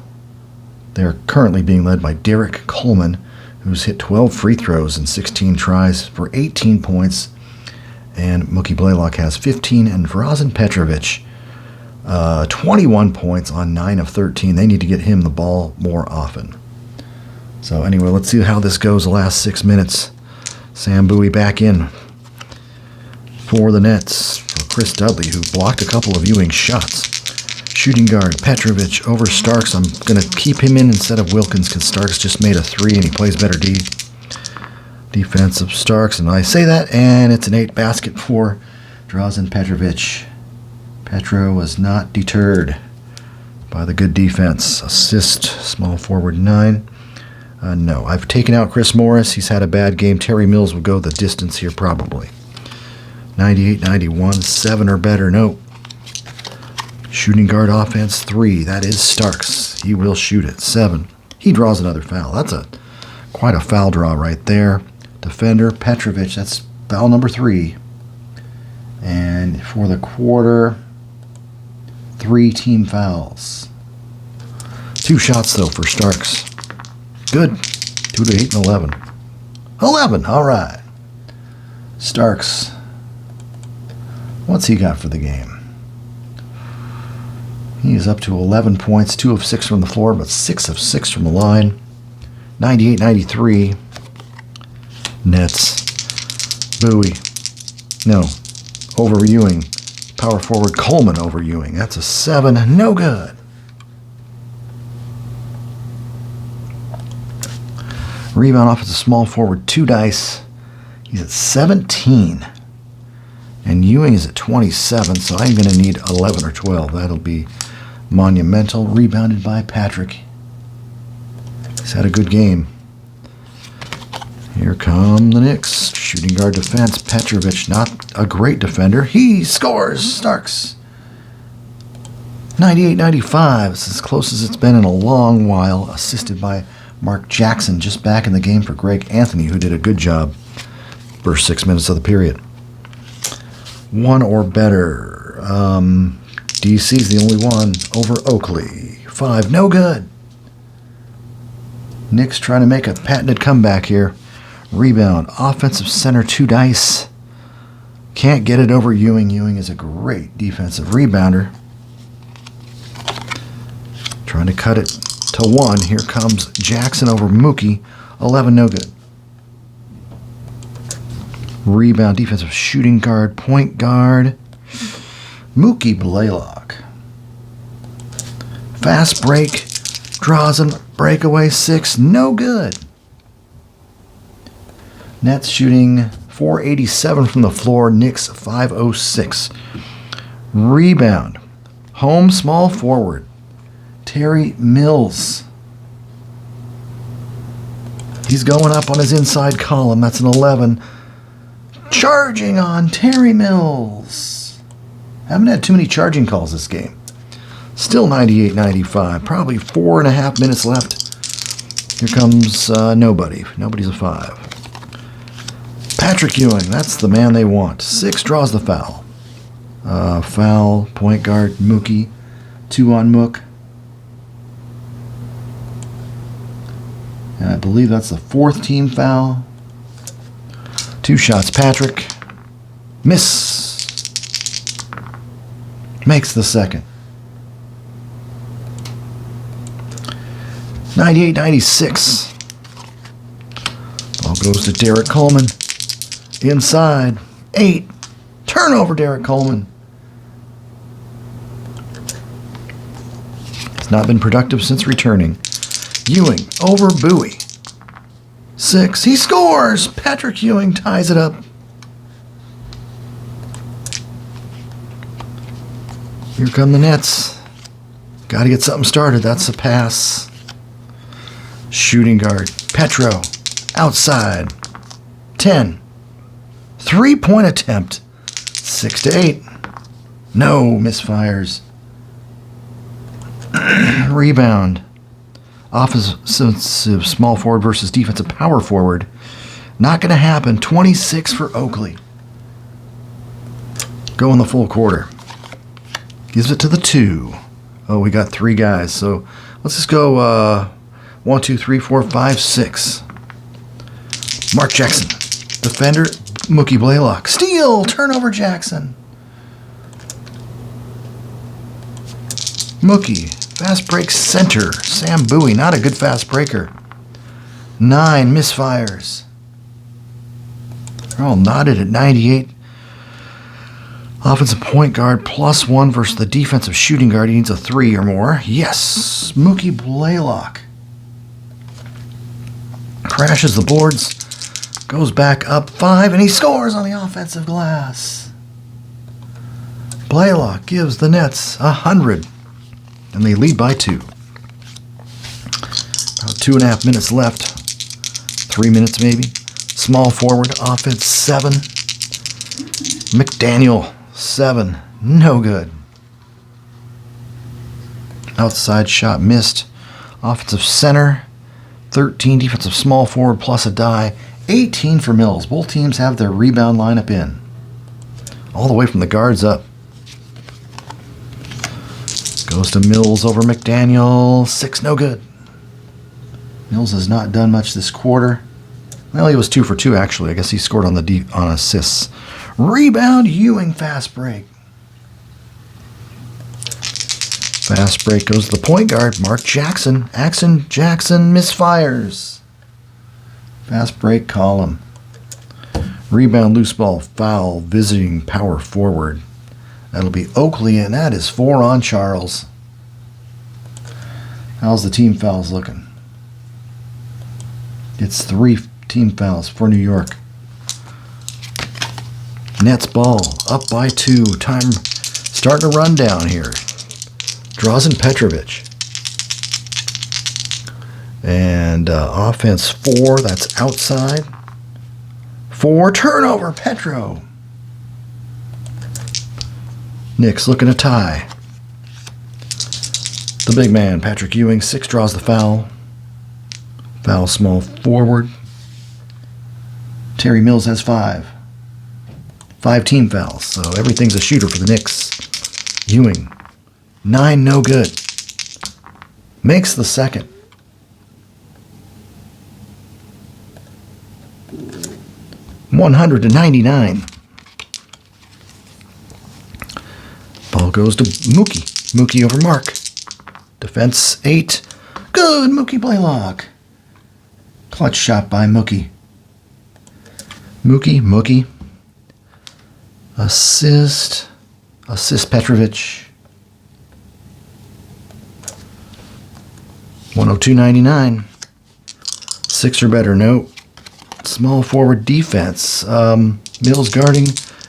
Speaker 1: they're currently being led by Derrick Coleman, who's hit 12 free throws and 16 tries for 18 points. And Mookie Blaylock has 15. And Drazen Petrovic, 21 points on 9 of 13. They need to get him the ball more often. So anyway, let's see how this goes the last 6 minutes. Sam Bowie back in for the Nets. For Chris Dudley, who blocked a couple of Ewing shots. Shooting guard, Petrovic over Starks. I'm going to keep him in instead of Wilkins because Starks just made a 3 and he plays better defensive Starks. And I say that, and it's an 8 basket for Drazen Petrovic. Petro was not deterred by the good defense. Assist, small forward 9. No, I've taken out Chris Morris. He's had a bad game. Terry Mills will go the distance here probably. 98, 91, 7 or better. Nope. Shooting guard offense 3. That is Starks. He will shoot it. 7. He draws another foul. That's quite a foul draw right there. Defender Petrovic. That's foul number 3. And for the quarter, 3 team fouls. 2 shots though for Starks. Good. 2 to 8 and 11. 11. All right. Starks. What's he got for the game? He is up to 11 points, 2 of 6 from the floor, but 6 of 6 from the line. 98-93. Nets. Bowie. No. Over Ewing. Power forward Coleman over Ewing. That's a 7. No good. Rebound off as a small forward, 2 dice. He's at 17. And Ewing is at 27, so I'm going to need 11 or 12. That'll be monumental. Rebounded by Patrick. He's had a good game. Here come the Knicks. Shooting guard defense. Petrovic, not a great defender. He scores. Starks. 98-95. It's as close as it's been in a long while. Assisted by Mark Jackson, just back in the game for Greg Anthony, who did a good job first 6 minutes of the period. 1 or better. DC's the only one over Oakley. 5, no good. Knicks trying to make a patented comeback here. Rebound, offensive center, 2 dice. Can't get it over Ewing. Ewing is a great defensive rebounder. Trying to cut it to 1. Here comes Jackson over Mookie. 11, no good. Rebound, defensive shooting guard, point guard. Mookie Blaylock. Fast break. Drazen breakaway 6. No good. Nets shooting 487 from the floor. Knicks 506. Rebound. Home small forward. Terry Mills. He's going up on his inside column. That's an 11. Charging on Terry Mills. Haven't had too many charging calls this game. Still 98-95. Probably 4.5 minutes left. Here comes nobody. Nobody's a 5. Patrick Ewing. That's the man they want. 6 draws the foul. Foul. Point guard Mookie. 2 on Mook. And I believe that's the 4th team foul. 2 shots, Patrick. Miss. Makes the second. 98-96. Ball goes to Derrick Coleman. Inside. 8. Turnover, Derrick Coleman. Has not been productive since returning. Ewing over Bowie. 6. He scores! Patrick Ewing ties it up. Here come the Nets. Got to get something started. That's a pass. Shooting guard. Petro. Outside. 10. 3-point attempt. 6 to 8. No misfires. Rebound. Offensive small forward versus defensive power forward. Not going to happen. 26 for Oakley. Go in the full quarter. Gives it to the 2. Oh, we got 3 guys. So let's just go 1, 2, 3, 4, 5, 6. Mark Jackson. Defender, Mookie Blaylock. Steal! Turnover, Jackson. Mookie. Fast break center. Sam Bowie. Not a good fast breaker. 9 misfires. They're all knotted at 98. Offensive point guard +1 versus the defensive shooting guard. He needs a 3 or more. Yes. Mookie Blaylock. Crashes the boards. Goes back up 5, and he scores on the offensive glass. Blaylock gives the Nets 100, and they lead by 2. About 2.5 minutes left. 3 minutes maybe. Small forward, offense 7. McDaniel, 7. No good. Outside shot missed. Offensive center, 13. Defensive small forward plus a die, 18 for Mills. Both teams have their rebound lineup in. All the way from the guards up. Goes to Mills over McDaniel. 6, no good. Mills has not done much this quarter. Well, he was 2 for 2 actually. I guess he scored on assists. Rebound, Ewing, fast break. Fast break goes to the point guard, Mark Jackson. Jackson misfires. Fast break, call him. Rebound, loose ball, foul, visiting power forward. That'll be Oakley, and that is 4 on Charles. How's the team fouls looking? It's 3 team fouls for New York. Nets ball, up by 2. Time starting to run down here. Drazen Petrovic. And offense 4, that's outside. 4, turnover, Petro. Knicks looking to tie. The big man, Patrick Ewing, 6, draws the foul. Foul small forward. Terry Mills has 5. 5 team fouls, so everything's a shooter for the Knicks. Ewing, 9, no good. Makes the second. $199. Ball goes to Mookie. Mookie over Mark. Defense 8. Good, Mookie Blaylock. Clutch shot by Mookie. Mookie. Assist Petrovic. 102.99. 6 or better. No. Small forward defense. Mills guarding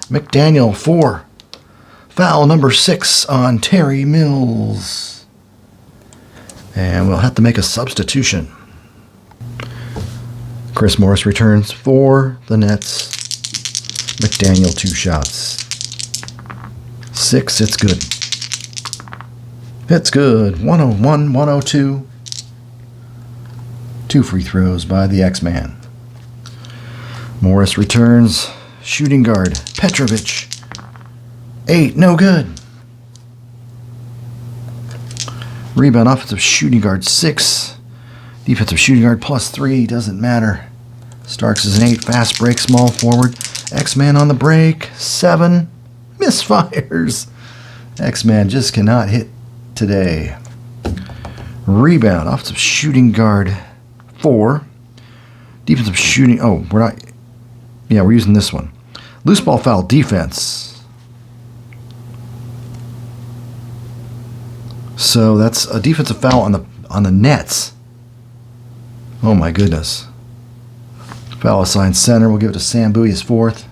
Speaker 1: McDaniel. 4. Foul number 6 on Terry Mills. And we'll have to make a substitution. Chris Morris returns for the Nets. McDaniel 2 shots. 6, it's good. It's good. 101, 102. 2 free throws by the X-Man. Morris returns. Shooting guard, Petrovic. 8, no good. Rebound, offensive shooting guard, 6. Defensive shooting guard, +3, doesn't matter. Starks is an 8, fast break, small forward. X-Man on the break, 7. Misfires. X-Man just cannot hit today. Rebound, offensive shooting guard, 4. Defensive shooting, we're using this one. Loose ball foul, defense. So that's a defensive foul on the Nets. Oh my goodness. Foul assigned center. We'll give it to Sam Bowie, his 4th.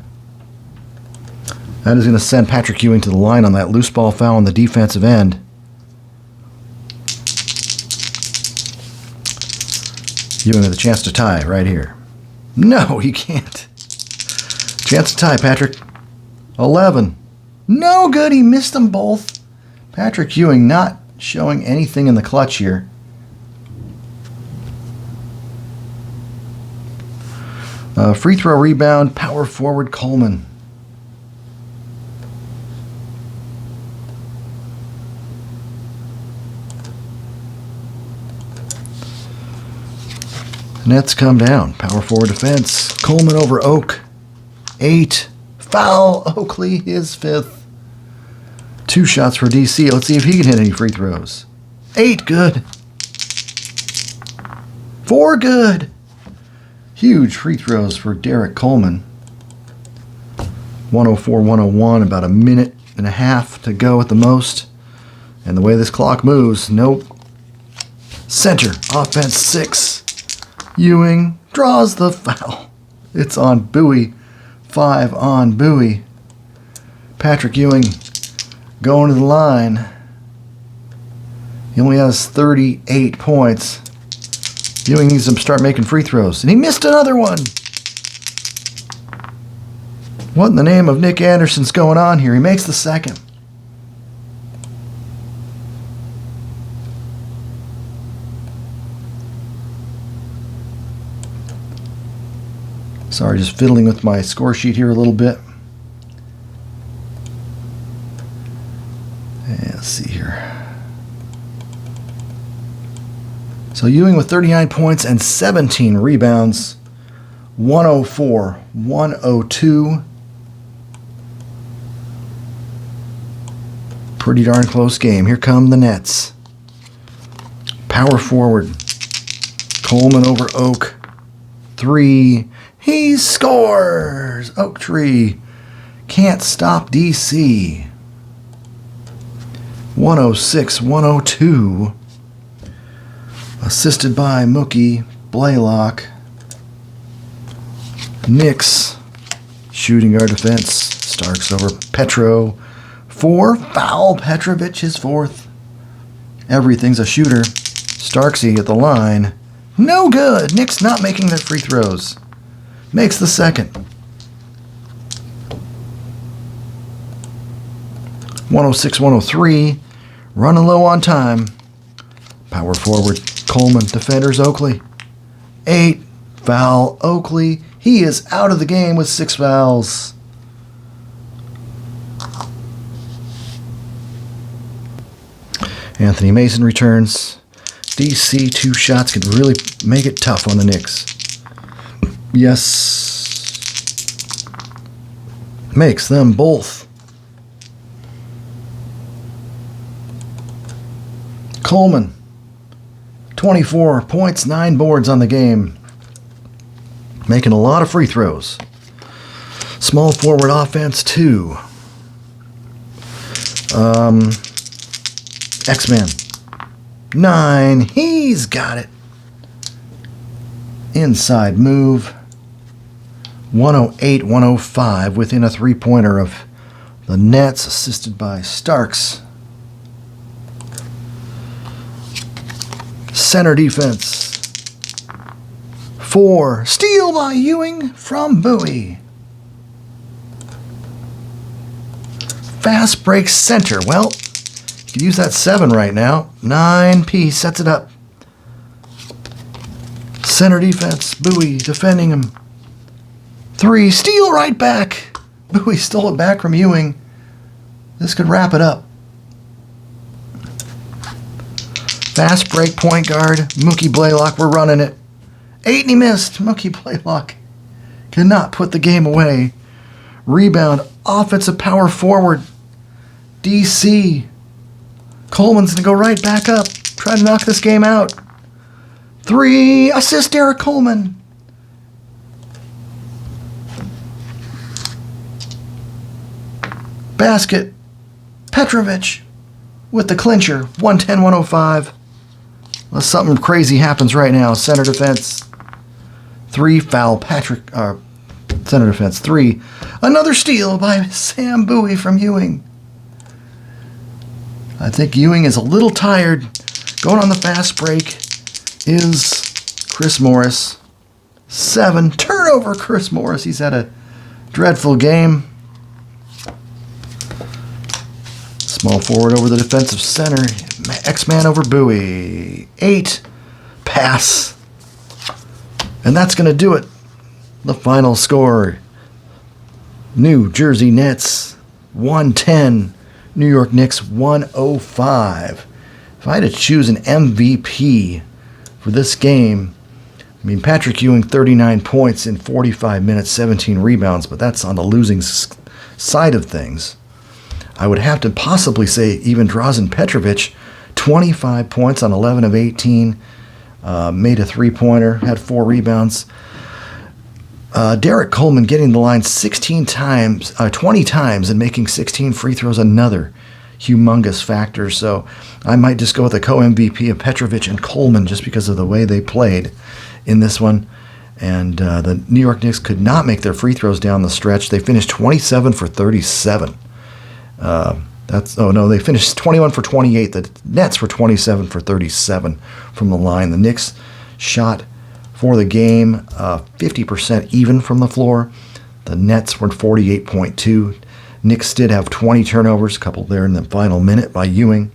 Speaker 1: That is going to send Patrick Ewing to the line on that loose ball foul on the defensive end. Ewing with a chance to tie right here. No, he can't. Chance to tie, Patrick. 11. No good. He missed them both. Patrick Ewing not showing anything in the clutch here. Free throw rebound, power forward Coleman. Nets come down. Power forward defense. Coleman over Oak. 8. Foul. Oakley, his 5th. 2 shots for DC. Let's see if he can hit any free throws. 8, good. 4, good. Huge free throws for Derrick Coleman. 104-101, about a minute and a half to go at the most. And the way this clock moves, nope. Center, offense 6. Ewing draws the foul. It's on Bowie. 5 on Bowie. Patrick Ewing going to the line. He only has 38 points. Ewing needs to start making free throws. And he missed another one. What in the name of Nick Anderson's going on here? He makes the second. Sorry, just fiddling with my score sheet here a little bit. And let's see here. So Ewing with 39 points and 17 rebounds. 104-102. Pretty darn close game. Here come the Nets. Power forward. Coleman over Oak. 3. He scores! Oak Tree can't stop DC. 106-102. Assisted by Mookie Blaylock. Knicks shooting our defense. Starks over Petro. 4. Foul. Petrovic, his 4th. Everything's a shooter. Starksy at the line. No good. Knicks not making their free throws. Makes the second. 106-103. Running low on time. Power forward. Coleman. Defenders Oakley. 8. Foul. Oakley. He is out of the game with 6 fouls. Anthony Mason returns. DC 2 shots could really make it tough on the Knicks. Yes. Makes them both. Coleman. 24 points, 9 boards on the game. Making a lot of free throws. Small forward offense, 2. X-Man. 9. He's got it. Inside move. 108-105 within a 3-pointer of the Nets, assisted by Starks. Center defense. 4. Steal by Ewing from Bowie. Fast break center. Well, you could use that 7 right now. 9P sets it up. Center defense. Bowie defending him. 3. Steal right back. Bowie stole it back from Ewing. This could wrap it up. Fast break point guard. Mookie Blaylock. We're running it. 8 and he missed. Mookie Blaylock cannot put the game away. Rebound. Offensive power forward. DC. Coleman's going to go right back up. Try to knock this game out. 3. Assist Derrick Coleman. Basket. Petrovic with the clincher. 110-105. Well, something crazy happens right now. Center defense. 3. Foul. Center defense. 3. Another steal by Sam Bowie from Ewing. I think Ewing is a little tired. Going on the fast break is Chris Morris. 7. Turnover, Chris Morris. He's had a dreadful game. Small forward over the defensive center. X-Man over Bowie. 8. Pass. And that's going to do it. The final score. New Jersey Nets 110. New York Knicks 105. If I had to choose an MVP for this game, I mean, Patrick Ewing, 39 points in 45 minutes, 17 rebounds, but that's on the losing side of things. I would have to possibly say even Drazen Petrovic, 25 points on 11 of 18, made a 3-pointer, had 4 rebounds. Derrick Coleman getting the line 20 times and making 16 free throws, another humongous factor. So I might just go with a co-MVP of Petrovic and Coleman just because of the way they played in this one. And the New York Knicks could not make their free throws down the stretch. They finished 27 for 37. They finished 21 for 28. The Nets were 27 for 37 from the line. The Knicks shot for the game 50% even from the floor. The Nets were 48.2. Knicks did have 20 turnovers, a couple there in the final minute by Ewing,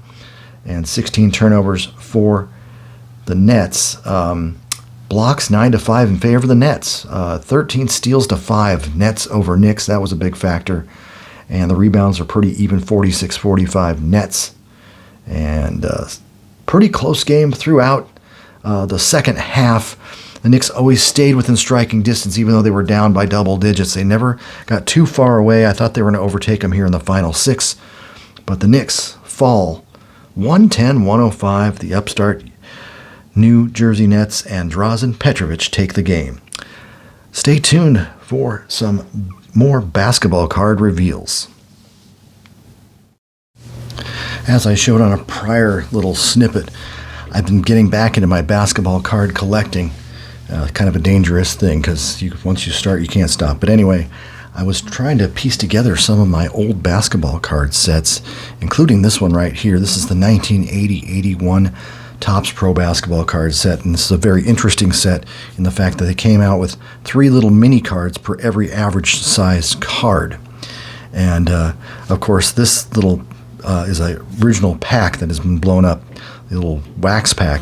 Speaker 1: and 16 turnovers for the Nets. Blocks 9-5 in favor of the Nets. 13 steals to 5 Nets over Knicks. That was a big factor. And the rebounds are pretty even, 46-45 Nets. And pretty close game throughout the second half. The Knicks always stayed within striking distance, even though they were down by double digits. They never got too far away. I thought they were going to overtake them here in the final 6. But the Knicks fall 110-105. The upstart New Jersey Nets and Drazen Petrovic take the game. Stay tuned for some more basketball card reveals. As I showed on a prior little snippet, I've been getting back into my basketball card collecting. Kind of a dangerous thing because once you start, you can't stop. But anyway, I was trying to piece together some of my old basketball card sets, including this one right here. This is the 1980-81 Topps Pro Basketball card set, and this is a very interesting set in the fact that they came out with 3 little mini cards per every average size card. And of course, this little is an original pack that has been blown up, the little wax pack.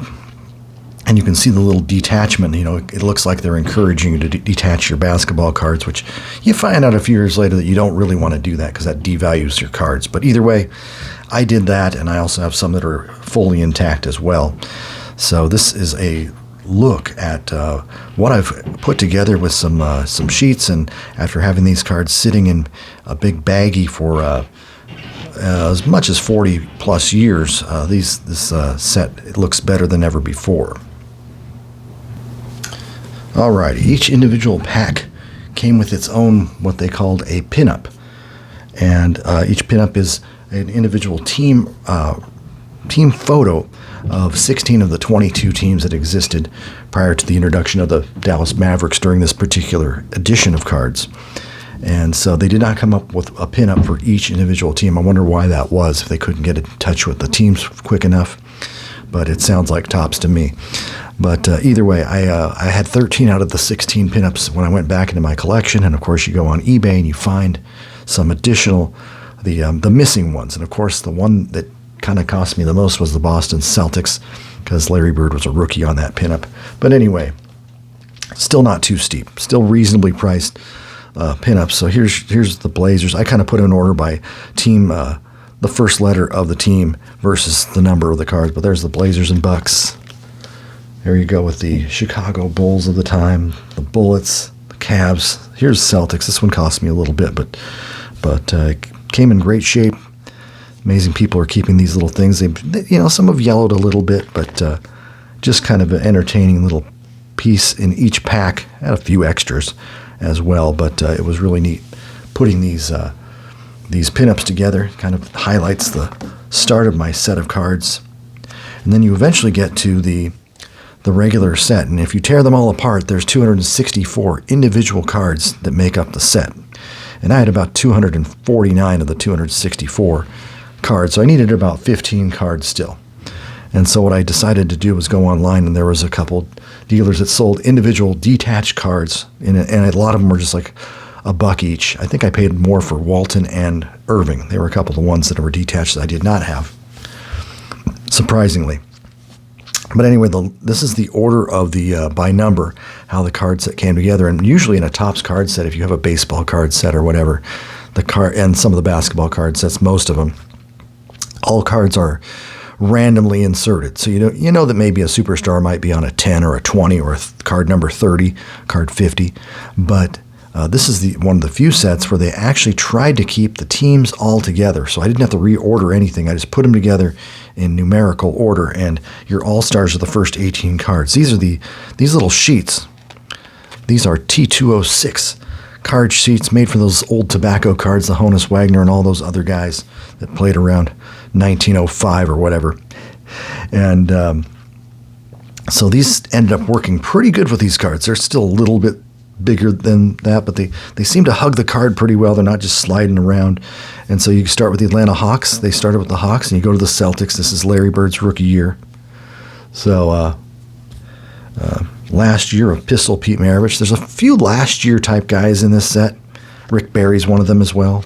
Speaker 1: And you can see the little detachment. You know, it looks like they're encouraging you to detach your basketball cards, which you find out a few years later that you don't really want to do that because that devalues your cards. But either way, I did that, and I also have some that are fully intact as well. So this is a look at what I've put together with some sheets, and after having these cards sitting in a big baggie for as much as 40 plus years, this set it looks better than ever before. Alright, each individual pack came with its own, what they called a pinup. And each pinup is an individual team photo of 16 of the 22 teams that existed prior to the introduction of the Dallas Mavericks during this particular edition of cards. And so they did not come up with a pinup for each individual team. I wonder why that was, if they couldn't get in touch with the teams quick enough. But it sounds like Topps to me. But either way, I had 13 out of the 16 pinups when I went back into my collection. And of course, you go on eBay and you find some additional, the missing ones. And of course, the one that kind of cost me the most was the Boston Celtics, because Larry Bird was a rookie on that pinup. But anyway, still not too steep, still reasonably priced pinups. So here's the Blazers. I kind of put in order by team, the first letter of the team versus the number of the cards. But there's the Blazers and Bucks. There you go with the Chicago Bulls of the time, the Bullets, the Cavs. Here's Celtics. This one cost me a little bit, but came in great shape. Amazing people are keeping these little things. They some have yellowed a little bit, but just kind of an entertaining little piece in each pack. Had a few extras as well, but it was really neat putting these pinups together. Kind of highlights the start of my set of cards, and then you eventually get to the regular set, and if you tear them all apart, there's 264 individual cards that make up the set, and I had about 249 of the 264 cards, so I needed about 15 cards still. And so what I decided to do was go online, and there was a couple dealers that sold individual detached cards, and a lot of them were just like $1 each. I think I paid more for Walton and Irving. They were a couple of the ones that were detached that I did not have, surprisingly. But anyway, this is the order of the by number, how the card set came together. And usually in a Topps card set, if you have a baseball card set or whatever, and some of the basketball card sets, most of them, all cards are randomly inserted. So you know that maybe a superstar might be on a 10 or a 20 or a card number 30, card 50. But this is one of the few sets where they actually tried to keep the teams all together. So I didn't have to reorder anything. I just put them together in numerical order, and your all-stars are the first 18 cards. These are these little sheets. These are T206 card sheets made for those old tobacco cards, the Honus Wagner and all those other guys that played around 1905 or whatever. And so these ended up working pretty good with these cards. They're still a little bit bigger than that, but they seem to hug the card pretty well. They're not just sliding around. And so you start with the Atlanta Hawks. They started with the Hawks, and you go to the Celtics. This is Larry Bird's rookie year. So last year of Pistol Pete Maravich. There's a few last year type guys in this set. Rick Barry's one of them as well.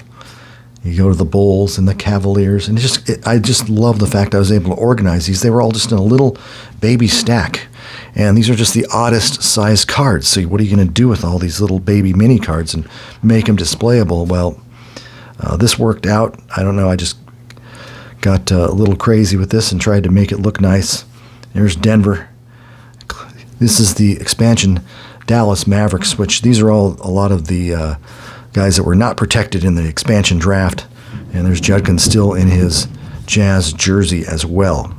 Speaker 1: You go to the Bulls and the Cavaliers, and I just love the fact I was able to organize these. They were all just in a little baby stack, and these are just the oddest sized cards. So what are you going to do with all these little baby mini cards and make them displayable? Well, this worked out. I don't know. I just got a little crazy with this and tried to make it look nice. There's Denver. This is the expansion Dallas Mavericks, which these are all a lot of the guys that were not protected in the expansion draft. And there's Judkins still in his Jazz jersey as well.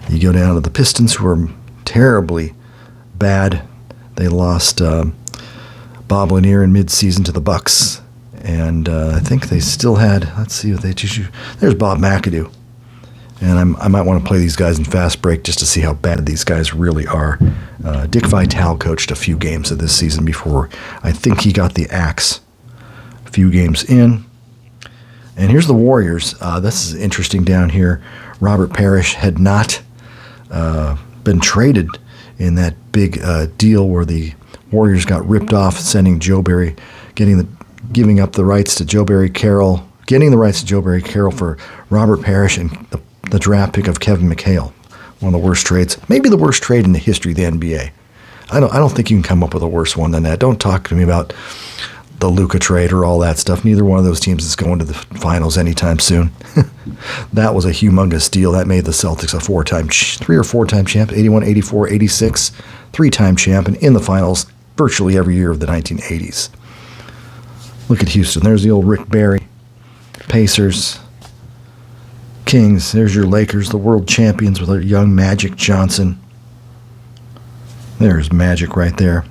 Speaker 1: You go down to the Pistons, who are terribly bad. They lost Bob Lanier in midseason to the Bucks. And I think they still had, let's see what they do. There's Bob McAdoo. And I might want to play these guys in fast break just to see how bad these guys really are. Dick Vitale coached a few games of this season before I think he got the axe a few games in. And here's the Warriors. This is interesting down here. Robert Parrish had not been traded in that big deal where the Warriors got ripped off, sending Joe Barry, giving up the rights to Joe Barry Carroll, getting the rights to Joe Barry Carroll for Robert Parrish and the draft pick of Kevin McHale. One of the worst trades, maybe the worst trade in the history of the NBA. I don't think you can come up with a worse one than that. Don't talk to me about the Luka trade or all that stuff. Neither one of those teams is going to the finals anytime soon. That was a humongous deal. That made the Celtics a 3 or 4 time champ, 81, 84, 86, 3-time champ, and in the finals virtually every year of the 1980s. Look at Houston. There's the old Rick Barry. Pacers. Kings. There's your Lakers, the world champions with a young Magic Johnson. There's Magic right there.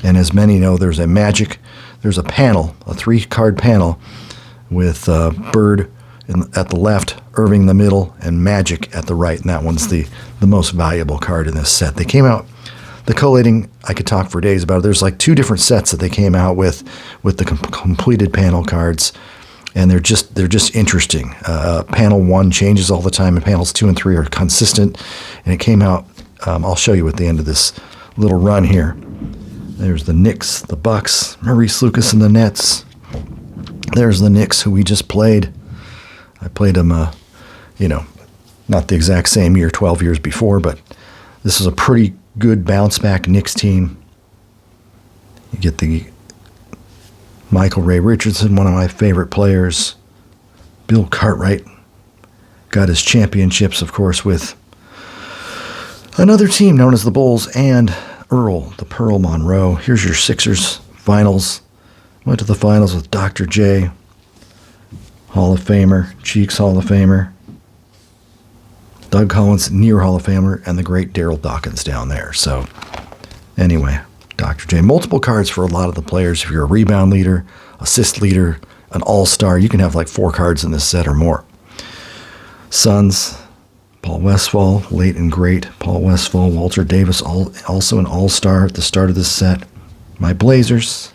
Speaker 1: And as many know, there's a panel, a 3-card panel with Bird at the left, Irving in the middle, and Magic at the right. And that one's the most valuable card in this set. They came out, the collating, I could talk for days about it. There's like 2 different sets that they came out with the completed panel cards. And they're just interesting. Panel 1 changes all the time, and panels 2 and 3 are consistent. And it came out, I'll show you at the end of this little run here. There's the Knicks, the Bucks, Maurice Lucas and the Nets. There's the Knicks, who we just played. I played them, not the exact same year, 12 years before, but this is a pretty good bounce-back Knicks team. You get the Michael Ray Richardson, one of my favorite players. Bill Cartwright got his championships, of course, with another team known as the Bulls and Earl, the Pearl Monroe. Here's your Sixers finals. Went to the finals with Dr. J, Hall of Famer, Cheeks Hall of Famer, Doug Collins, near Hall of Famer, and the great Daryl Dawkins down there. So, anyway, Dr. J. Multiple cards for a lot of the players. If you're a rebound leader, assist leader, an all-star, you can have like 4 cards in this set or more. Suns, Paul Westphal, late and great. Paul Westphal, Walter Davis, also an all-star at the start of this set. My Blazers.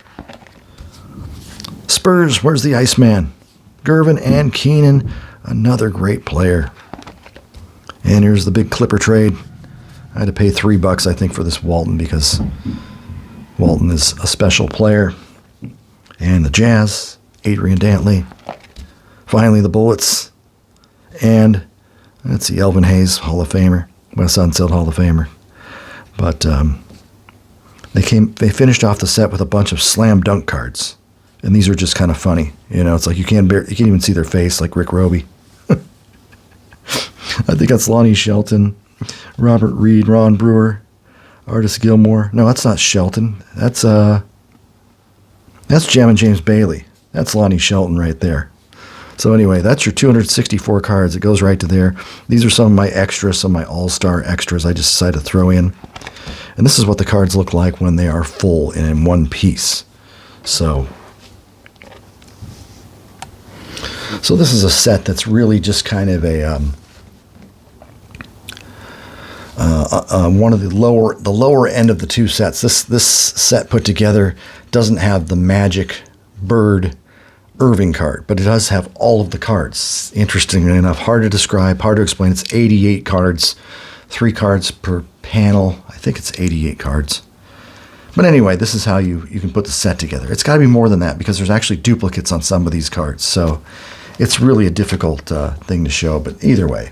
Speaker 1: Spurs, where's the Iceman? Gervin and Keenan, another great player. And here's the big Clipper trade. I had to pay $3, I think, for this Walton because Walton is a special player. And the Jazz, Adrian Dantley. Finally, the Bullets. And let's see, Elvin Hayes, Hall of Famer. Wes Unseld, Hall of Famer. But they finished off the set with a bunch of slam dunk cards. And these are just kind of funny. It's like you can't even see their face, like Rick Roby. I think that's Lonnie Shelton, Robert Reed, Ron Brewer, Artis Gilmore. No, that's not Shelton. That's Jammin' James Bailey. That's Lonnie Shelton right there. So anyway, that's your 264 cards. It goes right to there. These are some of my extras, some of my all-star extras I just decided to throw in. And this is what the cards look like when they are full and in one piece. So this is a set that's really just kind of a one of the lower end of the 2 sets. This set put together doesn't have the Magic Bird Irving card, but it does have all of the cards. Interestingly enough, hard to describe, hard to explain. It's 88 cards, 3 cards per panel. I think it's 88 cards. But anyway, this is how you can put the set together. It's got to be more than that because there's actually duplicates on some of these cards. So it's really a difficult thing to show. But either way,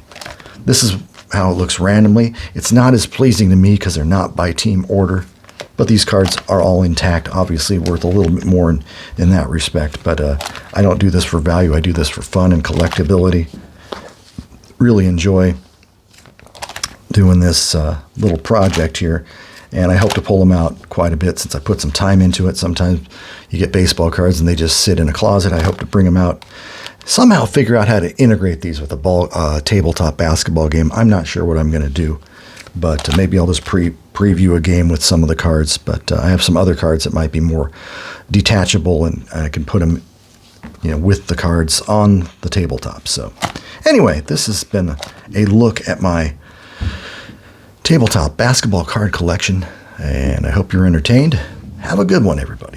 Speaker 1: this is how it looks randomly. It's not as pleasing to me because they're not by team order. But these cards are all intact, obviously worth a little bit more in that respect. But I don't do this for value. I do this for fun and collectability. Really enjoy doing this little project here. And I hope to pull them out quite a bit since I put some time into it. Sometimes you get baseball cards and they just sit in a closet. I hope to bring them out, somehow figure out how to integrate these with a tabletop basketball game. I'm not sure what I'm going to do, but maybe I'll just preview a game with some of the cards. But I have some other cards that might be more detachable, and I can put them, with the cards on the tabletop. So anyway, this has been a look at my tabletop basketball card collection, and I hope you're entertained. Have a good one, everybody.